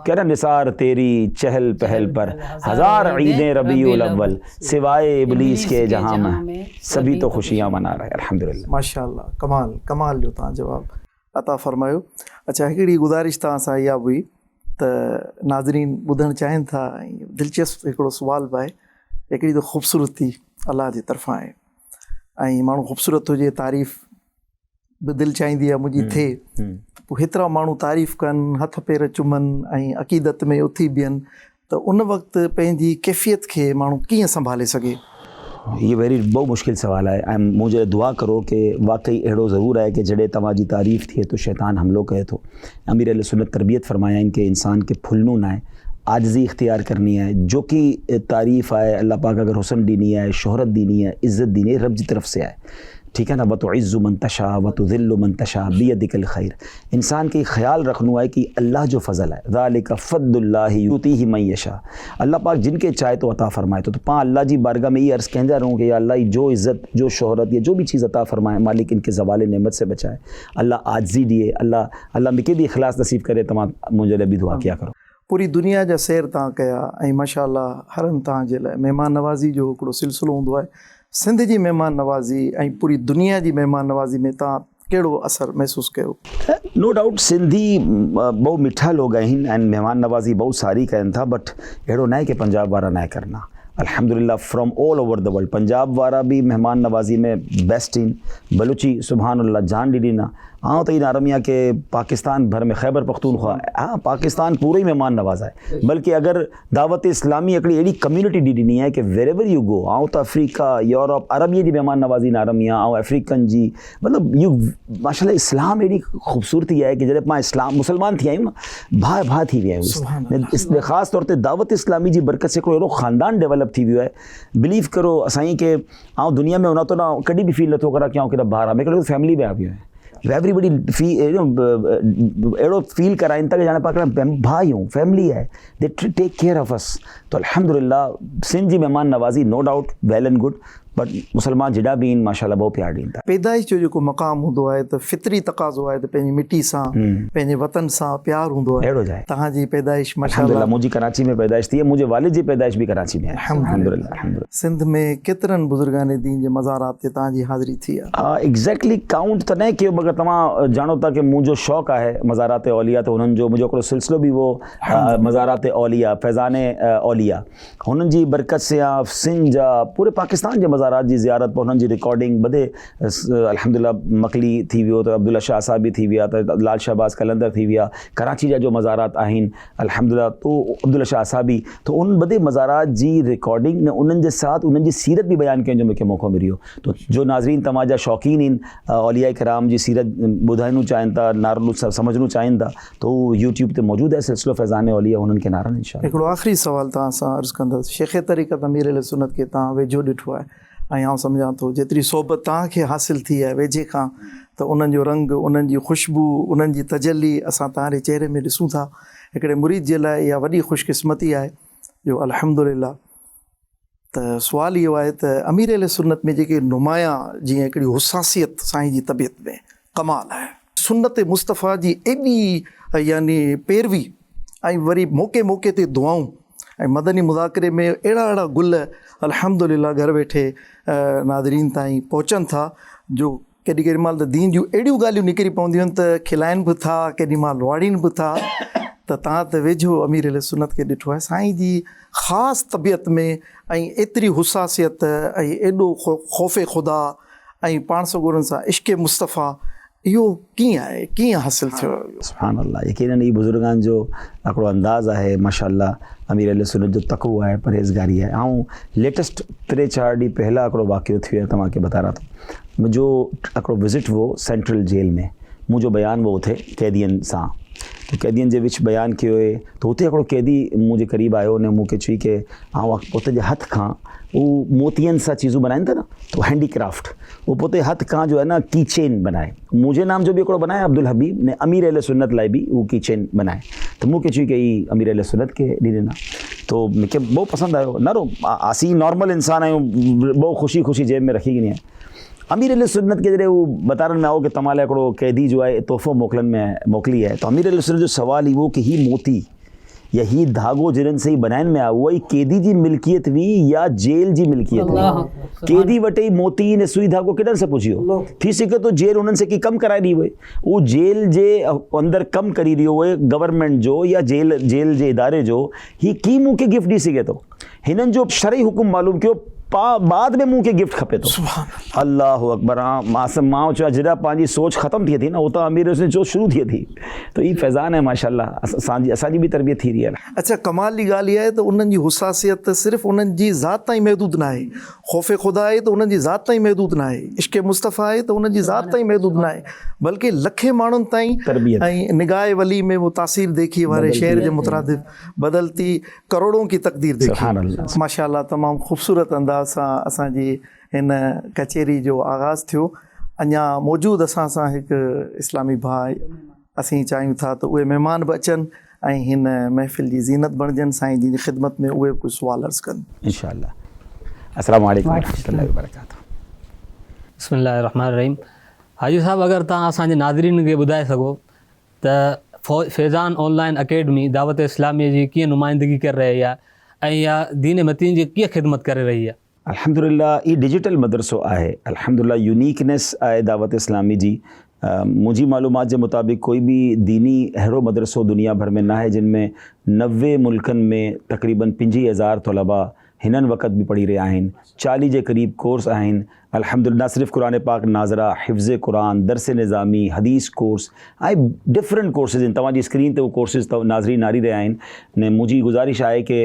कहना निसार तेरी चहल पहल पर हज़ार ईदें रबीउल अव्वल सिवाए इब्लीस के जहां में सभी तो खुशियां मना रहे अल्हम्दुलिल्लाह।
माशाअल्लाह, कमाल कमाल जो तव्हां जवाब अता फरमायो। अच्छा हिकिड़ी गुज़ारिश तव्हां सां इहा हुई त नाज़रीन ॿुधणु चाहिनि था, दिलचस्प हिकिड़ो सुवाल बि आहे। हिकिड़ी त ख़ूबसूरती अलाह जी तरफ़ां आहे ऐं माण्हू ख़ूबसूरत हुजे, तारीफ़ बि दिलि चाहींदी आहे मुंहिंजी थिए। पोइ हेतिरा माण्हू तारीफ़ कनि, हथ पेर चुमनि ऐं अक़ीदत में उथी बीहनि, त उन वक़्तु पंहिंजी कैफ़ियत खे माण्हू कीअं संभाले सघे?
ये वेरी बहुत मुश्किल सवाल है। ऐं मुझे दुआ करो कि वाकई अहिड़ो ज़रूर है कि जॾहिं तव्हांजी तारीफ़ थिए तो शैतान हमलो करे थो। अमीर अहले सुन्नत तरबियत फरमाया आहिनि कि इंसान खे फुलनो न आहे, आजिज़ी इख्तियार करनी है। जो कि तारीफ़ आहे अल्लाह पाक अगर हुसन ॾिनी आहे, शोहरत ॾिनी आहे, इज़्ज़त ॾिनी है, रब जी तरफ से आहे। ठीक है ना। वतुइज़्ज़ु मन तशा वतुज़िल्लु मन तशा बियदिकल खैर। इंसान के ख्याल रखना है कि अल्लाह जो फ़ज़ल है ज़ालिका फ़द्लुल्लाहि युतीहि मन यशा। अल्लाह पाक जिनके चाहे तो अता फरमाए। तो पाँ अल्लाह जी बारगाह में ये अर्ज़ कहता रहूँ कि या अल्लाह जो इज़्ज़त जो शोहरत या जो भी चीज़ अता फरमाए मालिक इनके ज़वाल नेमत से बचाए। अल्लाह आजिज़ी दिए। अल्लाह मूंखे भी इख़लास नसीब करे। तमाम मुझे लिए भी दुआ किया करो।
पूरी दुनिया जा सैर तव्हां कया ऐं माशाअल्लाह हरनि तव्हांजे लाइ महिमान नवाज़ी जो हिकिड़ो सिलसिलो हूंदो आहे। सिंध जी महिमान नवाज़ी ऐं पूरी दुनिया जी महिमान नवाज़ी में तव्हां कहिड़ो असरु महसूसु कयो?
नो डाउट सिंधी बहुत मिठा लोग आहिनि ऐं महिमान नवाज़ी बहुत सारी कनि था। बट अहिड़ो न आहे कि पंजाब वारा न करना। अल्हम्दुलिल्लाह from all over the world Punjab वारा भी मेहमान नवाज़ी में बेस्ट आहिनि। बलूची सुबहानअल्लाह जान ॾिनी ना। हाँ तो इन आरमिया के पाकिस्तान भर में खैबर पख्तूनख्वा हाँ पाकिस्तान पूरा ही मेहमान नवाज़ है। बल्कि अगर दावत इस्लामी हिकिड़ी अहिड़ी कम्यूनिटी ॾिनी आहे कि वेरेवर यू गो आऊं त अफ्रीका यूरोप अरबिया जी मेहमान नवाज़ी इन आरमिया ऐं अफ्रीकन जी मतिलबु यू माशाल्लाह इस्लाम एॾी ख़ूबसूरती आहे कि जॾहिं पाण इस्लाम मुसलमान थी आहियूं न भाउ थी विया आहियूं। इसलिए ख़ासि तौर ते दावत इस्लामी जी बरकत से हिकिड़ो अहिड़ो ख़ानदान डेवलप थी वियो आहे। बिलीव करो असांजी कि आउं दुनिया में हुन तो न कॾहिं बि फील नथो करा कि आउं केॾा ॿार आहे। हिकिड़ो फैमिली में आ वियो आहियां। एवरीबडी अहिड़ो फील कराइनि था कि ॼाणे पाण भाउ आहियूं, फैमिली आहे, they take care of us. तो अल्हम्दुलिल्लाह सिंध जी महिमान नवाज़ी no doubt well and good. But मुसलमान जिड़ा भी इन माशाल्लाह बहुत प्यार ॾींदा।
पैदाइश जो जेको मक़ाम हूंदो आहे त फितरी तक़ाज़ो आहे त पंहिंजी मिटी सां पंहिंजे वतन सां प्यार हूंदो आहे।
अहिड़ो जाए
तव्हांजी पैदाइश
अल्हम्दुलिल्लाह
माशाल्लाह
मुंहिंजी कराची में पैदाइश थी आहे, मुंहिंजे वालिद जी पैदाइश बि कराची में आहे। अल्हम्दुलिल्लाह।
सिंध में केतिरनि बुज़ुर्गान दीन जे मज़ारात ते तव्हांजी हाज़िरी थी आहे?
एग्जैक्टली काउंट त न कयो, मगर तव्हां ॼाणो था की मुंहिंजो शौक़ु आहे मज़ारात औलिया, त हुननि जो मुंहिंजो हिकिड़ो सिलसिलो बि वो मज़ारात औलिया फैज़ान औलिया, हुननि जी बरकत से या सिंध जा पूरे पाकिस्तान जे मज़ारात जी ज़ियारत, हुननि जी रिकॉर्डिंग बधे अल्हम्दुलिल्लाह मकली थी वियो, त अब्दुल्ला शाह साहब बि थी विया, त लाल शहबाज़ कलंदर थी विया, कराची जा जो मज़ारात आहिनि अल्हम्दुलिल्लाह, तो अब्दुल्ला शाह साहब बि, तो उन बधे मज़ारात जी रिकॉर्डिंग ने उन्हनि जे साथ उन्हनि जी सीरत बि बयानु करण जो मूंखे मौक़ो मिलियो। तो जो नाज़रीन तव्हांजा शौक़ीन आहिनि औलिया कराम जी सीरत ॿुधाइणु चाहिनि था, नारनु समझणु चाहिनि था, तो यूट्यूब ते मौजूदु आहे सिलसिलो फैज़ान औलिया, हुननि खे नारनि इंशाअल्लाह।
हिकिड़ो आख़िरी सवाल तव्हां सां अर्ज़ु कंदुसि। शेख तरीक़त अमीर अहले सुन्नत खे तव्हां वेझो ॾिठो आहे ऐं आउं सम्झां थो जेतिरी सोबत तव्हांखे हासिलु थी आहे वेझे खां, त उन्हनि जो रंग, उन्हनि जी ख़ुशबू, उन्हनि जी तजली असां तव्हांजे चहिरे में ॾिसूं था। हिकिड़े मुरीद जे लाइ इहा वॾी ख़ुशकिस्मती आहे जो अल्हम्दुलिल्लाह। त सुवाल इहो आहे त अमीर अहले सुन्नत में जेके नुमायां जीअं हिकिड़ी हुसासियत साईं जी तबियत में कमाल आहे, सुन्नत मुस्तफ़ा जी एॾी यानी पैरवी, ऐं वरी मौक़े मौक़े ते दुआऊं, ऐं मदनी मुज़ाकरे में अहिड़ा अहिड़ा गुल अल्हम्दुलिल्लाह घर वेठे नाज़रीन ताईं पहुचनि था, जो केॾी केॾी महिल त दीन जूं अहिड़ियूं ॻाल्हियूं निकिरी पवंदियूं आहिनि त खिलाइनि बि था, केॾी महिल वाड़ीनि बि था। त तव्हां त वेझो अमीर अहले सुन्नत खे ॾिठो आहे, साईं जी ख़ासि तबियत में ऐं एतिरी हुसासियत ऐं एॾो ख़ौफ़े ख़ुदा ऐं पाण सगुरनि सां इश्क़ मुस्तफ़ा, इहो कीअं आहे, कीअं हासिलु थियो?
सुभान अल्लाह। यकीनन ई बुज़ुर्गान जो हिकिड़ो अंदाज़ आहे माशाल्लाह, अमीर अहले सुन्नत जो तक़वो आहे, परहेज़गारी आहे। ऐं लेटेस्ट 3-4 ॾींहं पहिला हिकिड़ो वाक़ियो थी वियो, तव्हांखे बता रहा था। मुंहिंजो हिकिड़ो विज़िट हो सेंट्रल जेल में, मुंहिंजो बयानु वो उथे कैदियुनि सां, तो कैदियुनि जे विच बयानु कयो हुए, त हुते हिकिड़ो कैदी मुंहिंजे क़रीब आयो, उन मूंखे चई की आउं पोते जे हथ खां उहो मोतियनि सां चीज़ूं बनाइनि था न, तो हैंडीक्राफ्ट, वो पोते हथ खां जो है ना की चेन बनाए, मुंहिंजे नाम जो बि हिकिड़ो बनाए अब्दुल हबीब ने, अमीर अहले सुन्नत लाइ बि उहो की चेन बनाए, त मूंखे चई की ही अमीर अहले सुन्नत खे ॾी ॾिना। तो मूंखे बहुत पसंदि आयो। नारो असीं नॉर्मल इंसान आहियूं, बहुत ख़ुशी ख़ुशी जेब में रखी ॾिनी आहे। अमीर अहले सुन्नत के जॾहिं उहो बतारण में आओ कि तव्हां लाइ हिकिड़ो कैदी जो आहे तोहफ़ो मोकिली आहे, तो अमीर अहले सुन्नत जो सवाल ई हो कि ही मोती या ही धागो जिन्हनि से ही बनाइण में आहे, उहा ई कैदी जी मिल्कियत हुई या जेल जी मिल्कियत हुई? कैदी वटि ई मोती ने सुई धागो किधर से पुॼियो? थी सघे तो जेल उन्हनि से की कमु कराए ॾी वई, उहो जेल जे अंदरि कमु करी रहियो हुए गवर्नमेंट जो या जेल जे इदारे जो, ही की मूंखे गिफ्ट ॾेई सघे थो? हिननि जो शरई हुकुम मालूम कयो, बाद में मूंखे गिफ्ट खपे थो। अल्लाह अकबर। मां चयो जॾहिं पंहिंजी सोच ख़तमु थिए थी न, उतां अमीर जो सोच शुरू थिए थी। तो ही फैज़ान है माशाल्लाह, असांजी बि तरबियत थी रही आहे।
अच्छा, कमाल जी ॻाल्हि इहा आहे त उन्हनि जी हुसासियत सिर्फ़ु उन्हनि जी ज़ात ताईं महदूद न आहे, ख़ौफ़े ख़ुदा आहे त उन्हनि जी ज़ात ताईं महदूद न आहे, इश्क़ मुस्तफ़ा आहे त उन्हनि जी ज़ात ताईं महदूद न आहे, बल्कि लखे माण्हुनि ताईं
तरबियत
ऐं निगाह वली में वो तासीर देखी वारे शहर जे मुतरादिफ बदलती करोड़ों की तकदीर देखी। माशाल्लाह, तमामु ख़ूबसूरत अंदाज़ सां असांजी हिन कचेरी जो आगाज़ थियो। अञा मौजूदु असां सां हिकु इस्लामी भाउ असीं चाहियूं था त उहे महिमान बि अचनि ऐं हिन महफ़िल जी ज़ीनत बणजनि, साईं जी ख़िदमत में उहे कुझु सुवाल अर्ज़ु कनि
इंशाअल्लाह। अस्सलामु अलैकुम वरहमतुल्लाहि वबरकातुहू।
बिस्मिल्लाहिर रहमानिर रहीम। हाजी साहब, अगर तव्हां असांजे नाज़रीन खे ॿुधाए सघो त फैज़ान ऑनलाइन अकेडमी दावत इस्लामी जी कीअं नुमाइंदगी करे रही आहे ऐं इहा दीन मतीन जी कीअं ख़िदमत करे रही आहे?
अल्हम्दुलिल्लाह, ये डिजिटल मदरसो आहे। अल्हम्दुलिल्लाह, यूनिकनेस आहे दावत इस्लामी जी। मुंहिंजी मालूमात जे मुताबिक़ कोई बि दीनी अहिड़ो मदरसो दुनिया भर में न आहे जिन में 90 मुल्कनि में तक़रीबन 25,000 तलबा हिननि वक़्त बि पढ़ी रहिया आहिनि। 40 जे क़रीब कोर्स आहिनि। अल्हम्दुलिल्लाह, सिर्फ़ु क़ुरान पाक नाज़रा, हिफ़्ज़ क़ुरान, दर्स निज़ामी, हदीस कोर्स ऐं डिफरेंट कोर्सिस आहिनि। तव्हांजी स्क्रीन ते उहो कोर्सिस नाज़रीन नारी रहिया आहिनि। ने मुंहिंजी गुज़ारिश आहे कि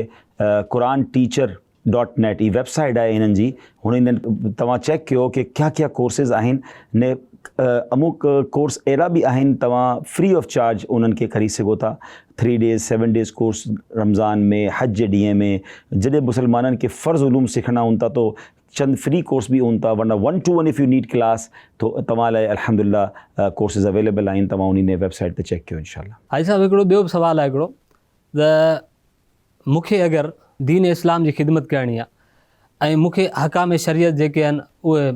quranteacher.net ई वेबसाइट आहे हिननि जी, हुन इन्हनि तव्हां चेक कयो कि क्या क्या कोर्सिस आहिनि। ने अमुक कोर्स अहिड़ा बि आहिनि तव्हां फ्री ऑफ चार्ज उन्हनि खे खरीद सघो था। 3 डेज़ 7 डेज़ कोर्स रमज़ान में, हज जे ॾींहं में, जॾहिं मुसलमाननि खे फ़र्ज़ उलूम सिखणा हूंदा था तो चंद फ्री कोर्स भी हूंदा, वरना 1-to-1 if U need class तो तव्हां लाइ अल्हम्दुलिल्लाह कोर्सिस अवेलेबल आहिनि। तव्हां उन वेबसाइट ते चेक कयो इंशाअल्लाह।
हाजी साहब, हिकिड़ो ॿियो सवाल आहे हिकिड़ो, त मूंखे अगरि दीन इस्लाम जी ख़िदमत करणी आहे ऐं मूंखे हकाम शरीयत जेके आहिनि उहे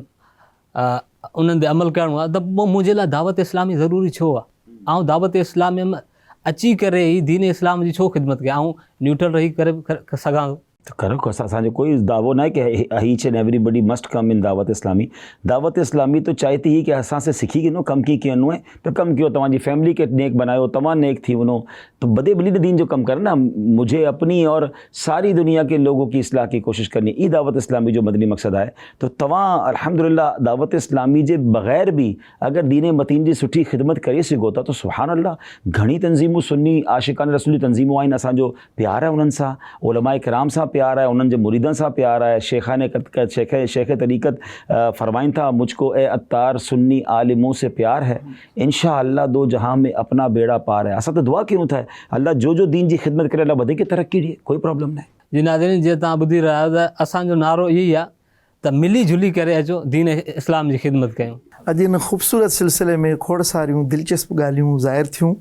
उन्हनि ते अमल करिणो आहे, त पोइ मुंहिंजे लाइ दावत इस्लामी ज़रूरी छो आहे? ऐं दावत इस्लामी में अची करे ई दीन इस्लाम जी छो ख़िदमत कयां? ऐं न्यूट्रल रही करे सघां थो।
तो करो असांजो कोई दावो ना है कि each and everybody must come इन दावत इस्लामी। दावत इस्लामी तो चाहती ही कि असां से सिखी कि नो कम की कयो है तो कम कयो, तव्हांजी फैमिली के नेक बनायो, तव्हां नेक थी वनो, तो बदे बली दीन जो कम करना। मुझे अपनी और सारी दुनिया के लोगों की इस्लाह की कोशिश करनी, ई दावत इस्लामी जो मदनी मकसद है। तो तव्हां अल्हम्दुलिल्लाह दावत इस्लामी जे बग़ैर भी अगर दीन मतीन जी सुठी ख़िदमत करे सघो था तो सुभान अल्लाह। घणी तंज़ीमूं सुन्नी आशिकान रसूल तंज़ीमूं आहिनि, असांजो प्यार है उन्हनि सां, उलमाए किराम सां प्यार है, उन्हनि जे मुरीदनि सां प्यार है। शेख तरीक़त फरमाइन था, मुझको ए अत्तार सुन्नी आलिमों से प्यार है, इंशाअल्लाह दो जहां में अपना बेड़ा पार है। असां तो दुआ कयूं था अल्लाह जो दीन जी ख़िदमत करे अल्लाह वधीक तरक्की ॾिए, कोई प्रॉब्लम न।
जी नाज़रीन, जीअं तव्हां ॿुधी रहिया आहियो त असांजो नारो इहो ई आहे त मिली जुली करे अचो दीन इस्लाम जी ख़िदमत कयूं।
अॼु इन ख़ूबसूरत सिलसिले में खोड़ सारियूं दिलचस्प ॻाल्हियूं ज़ाहिर थियूं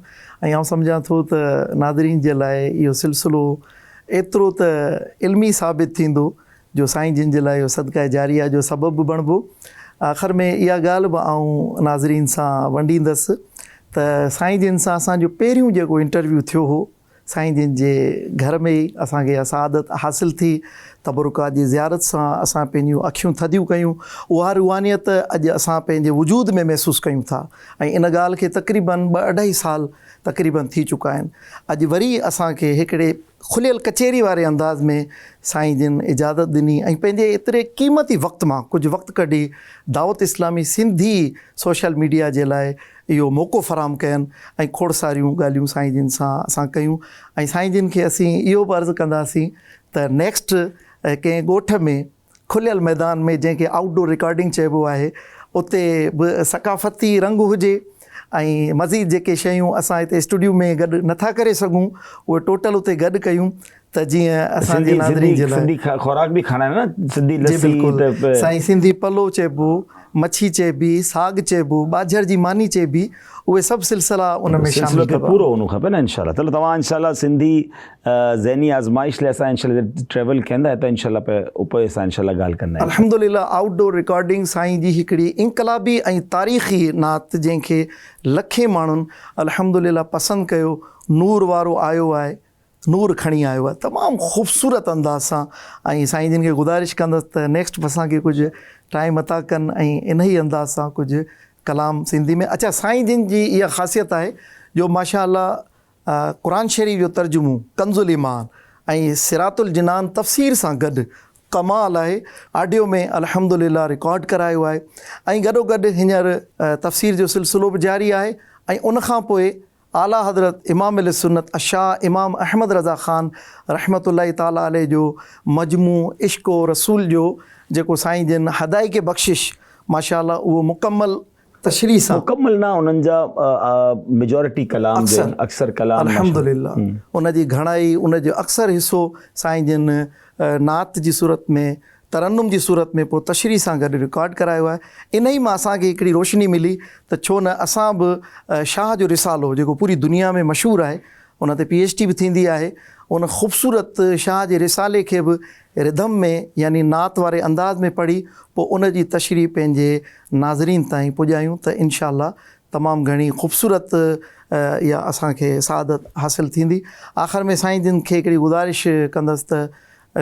ऐं आउं सम्झां थो त नादरीन जे लाइ इहो सिलसिलो एतिरो त इल्मी साबित थींदो जो साईं जिन जे लाइ इहो सदका जारिया जो सबबु बणिबो। आख़िर में इहा ॻाल्हि बि आउं नाज़रीन सां वंडींदसि त साईं जिन सां असांजो पहिरियों जेको इंटरव्यू थियो हो, साईं जिन जे घर में ई असांखे इहा सआदत हासिलु थी, तबरुकात जी ज़ियारत सां असां पंहिंजियूं अखियूं थधियूं कयूं। उहा रुहानियत अॼु असां पंहिंजे वजूद में महसूसु कयूं था ऐं इन ॻाल्हि खे तक़रीबन 2-2.5 साल तक़रीबन थी चुका आहिनि। अॼु वरी असांखे हिकिड़े खुलियल कचहरी वारे अंदाज़ में साईं जिन इजाज़त ॾिनी ऐं पंहिंजे एतिरे क़ीमती वक़्त मां कुझु वक़्तु कढी दावत इस्लामी सिंधी सोशल मीडिया जे लाइ इहो मौक़ो फ़राहम कयनि ऐं खोड़ सारियूं ॻाल्हियूं साईं जिन सां असां कयूं। ऐं साईं जिन खे असीं इहो बि अर्ज़ु कंदासीं त नेक्स्ट कंहिं ॻोठ में खुलियल मैदान में जंहिंखे आउटडोर रिकॉर्डिंग चइबो आहे, उते बि सकाफ़ती रंग हुजे ऐं मज़ीद जेके शयूं असां हिते स्टूडियो में गॾु नथा करे सघूं उहे टोटल उते गॾु कयूं त जीअं असांजे नाज़रीन जे लाइ
खुराक बि खाना है न, सिंधी
जी
लस्सी
बिल्कुलु। साईं सिंधी पलो चइबो, मच्छी चइबी, साग चइबो, बाजर जी मानी चइबी, उहे सभु सिलसिला उन में शामिल
त पूरो हुनु खपे न इंशाल्लाह। त तव्हां इंशाल्लाह सिंधी ज़हनी आज़माइश लाइ असां इंशाल्लाह ट्रेवल कंदा त इंशाल्लाह पे उपर असां इंशाल्लाह ॻाल्हि कंदा।
अल्हम्दुलिल्लाह आउटडोर रिकॉर्डिंग साईं जी हिकिड़ी इनकलाबी ऐं तारीख़ी नात जंहिंखे लखे माण्हुनि अल्हम्दुलिल्लाह पसंदि कयो, नूर वारो आयो आहे, नूर खणी आयो आहे, तमामु ख़ूबसूरत अंदाज़ सां। ऐं साईं जिन खे गुज़ारिश कंदसि त नेक्स्ट असांखे कुझु टाइम अता कनि ऐं इन ई अंदाज़ सां कुझु कलाम सिंधी में। अच्छा, साईं जिन जी इहा ख़ासियत आहे जो माशाअल्लाह क़ुरान शरीफ़ जो तर्जुमो कंज़ुल ईमान ऐं सिरातुल जिनान तफ़सीर सां गॾु कमाल आहे। ऑडियो में अल्हम्दुलिल्लाह रिकॉर्ड करायो आहे ऐं गॾोगॾु हींअर तफ़सीर जो सिलसिलो बि जारी आहे। ऐं उनखां पोइ आला हज़रत इमाम अहले सुन्नत शाह इमाम अहमद रज़ा ख़ान रहमतुल्लाहि ताला अलैह जो मजमू इश्क़ व रसूल जो जेको साईं जिन हदाई के बख़्शिश माशाअल्लाह उहो मुकम्मल तशरीह सां
मुकम्मल ना उन्हनि जा मेजॉरिटी कलाम जो अक्सर कलाम
अल्हम्दुलिल्लाह उन जी घणाई उन जो अक्सर हिसो साईं जिन नात जी सूरत में तरन्नुम जी सूरत में पोइ तशरीह सां गॾु रिकॉर्ड करायो आहे। इन ई मां असांखे हिकिड़ी रोशनी मिली त छो न असां बि शाह जो रिसालो जेको पूरी दुनिया में मशहूरु आहे, उन ते PhD बि थींदी आहे, उन ख़ूबसूरत शाह जे रिसाले खे बि रिदम में यानी नात वारे अंदाज़ में पढ़ी पोइ उन जी तशरीह पंहिंजे नाज़रीन ताईं पुॼायूं त इंशाअल्लाह तमामु घणी ख़ूबसूरत इहा असांखे सआदत हासिलु थींदी। आख़िर में साईं जिन खे हिकिड़ी गुज़ारिश कंदसि त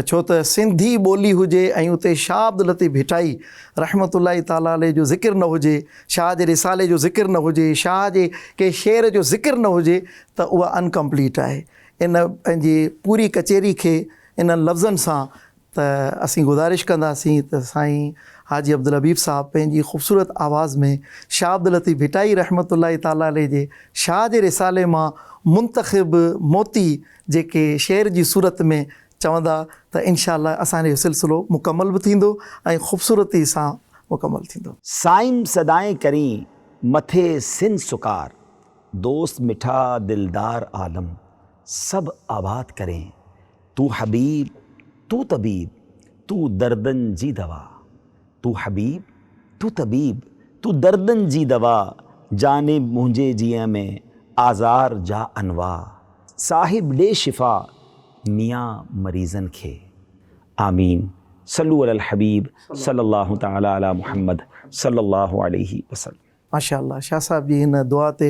छो त सिंधी ॿोली हुजे ऐं उते शाह अब्दुल लतीफ़ भिटाई रहमतुल्लाहि ताला अलैह जो ज़िक्र न हुजे, शाह जे रिसाले जो ज़िक्र न हुजे, शाह जे के शेर जो ज़िक्र न हुजे त उहा अनकम्पलीट आहे। इन पंहिंजी पूरी कचहरी खे इन्हनि लफ़्ज़नि सां त असीं गुज़ारिश कंदासीं त साईं हाजी अब्दुल हबीब साहब पंहिंजी ख़ूबसूरत आवाज़ में शाह अब्दुल लतीफ़ भिटाई रहमतुल्लाहि ताला अलैह जे शाह जे रिसाले मां मुंतख़िब मोती जेके शेर जी सूरत में चवंदा त इंशाअल्लाह असांजो सिलसिलो मुकम्मल बि थींदो ऐं ख़ूबसूरती सां मुकम्मल थींदो।
साइम सदाएं करी मथे सिन सुकार, दोस्त मिठा दिलदार आलम सब आबाद करें, तू हबीब तू तबीब तू दर्दन जी दवा, तू हबीब तू तबीब तू दर्दन जी दवा, जाने मुंहिंजे जिया में आज़ार जा अनवा, साहिब ॾे शिफ़ा मियाँ मरीज़न खे। आमीन सल्लु अलल हबीब सल्लल्लाहु तआला अला मुहम्मद सल्लल्लाहु अलैहि वसल्लम।
माशाअल्लाह। शाह साहब जी हिन दुआ ते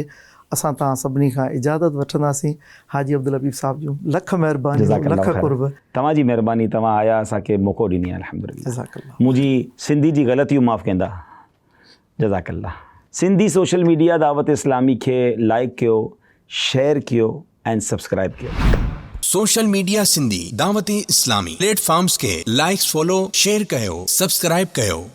असां तव्हां सभिनी खां इजाज़त वठंदासीं। हाजी अब्दुल हबीब साहब जूं लख महिरबानी, लख कुर्ब।
तव्हांजी महिरबानी, तव्हां आया असांखे मौक़ो ॾिनी, अल्हम्दुलिल्लाह।
जज़ाकल्लाह।
मुंहिंजी सिंधी जी ग़लतियूं माफ़ कंदा, जज़ाकल्लाह। सिंधी सोशल मीडिया दावत इस्लामी खे लाइक कयो, शेयर कयो ऐं सब्सक्राइब कयो।
Social media Sindhi Dawat Islami platforms के लाइक्स फॉलो शेयर कयो सब्सक्राइब कयो।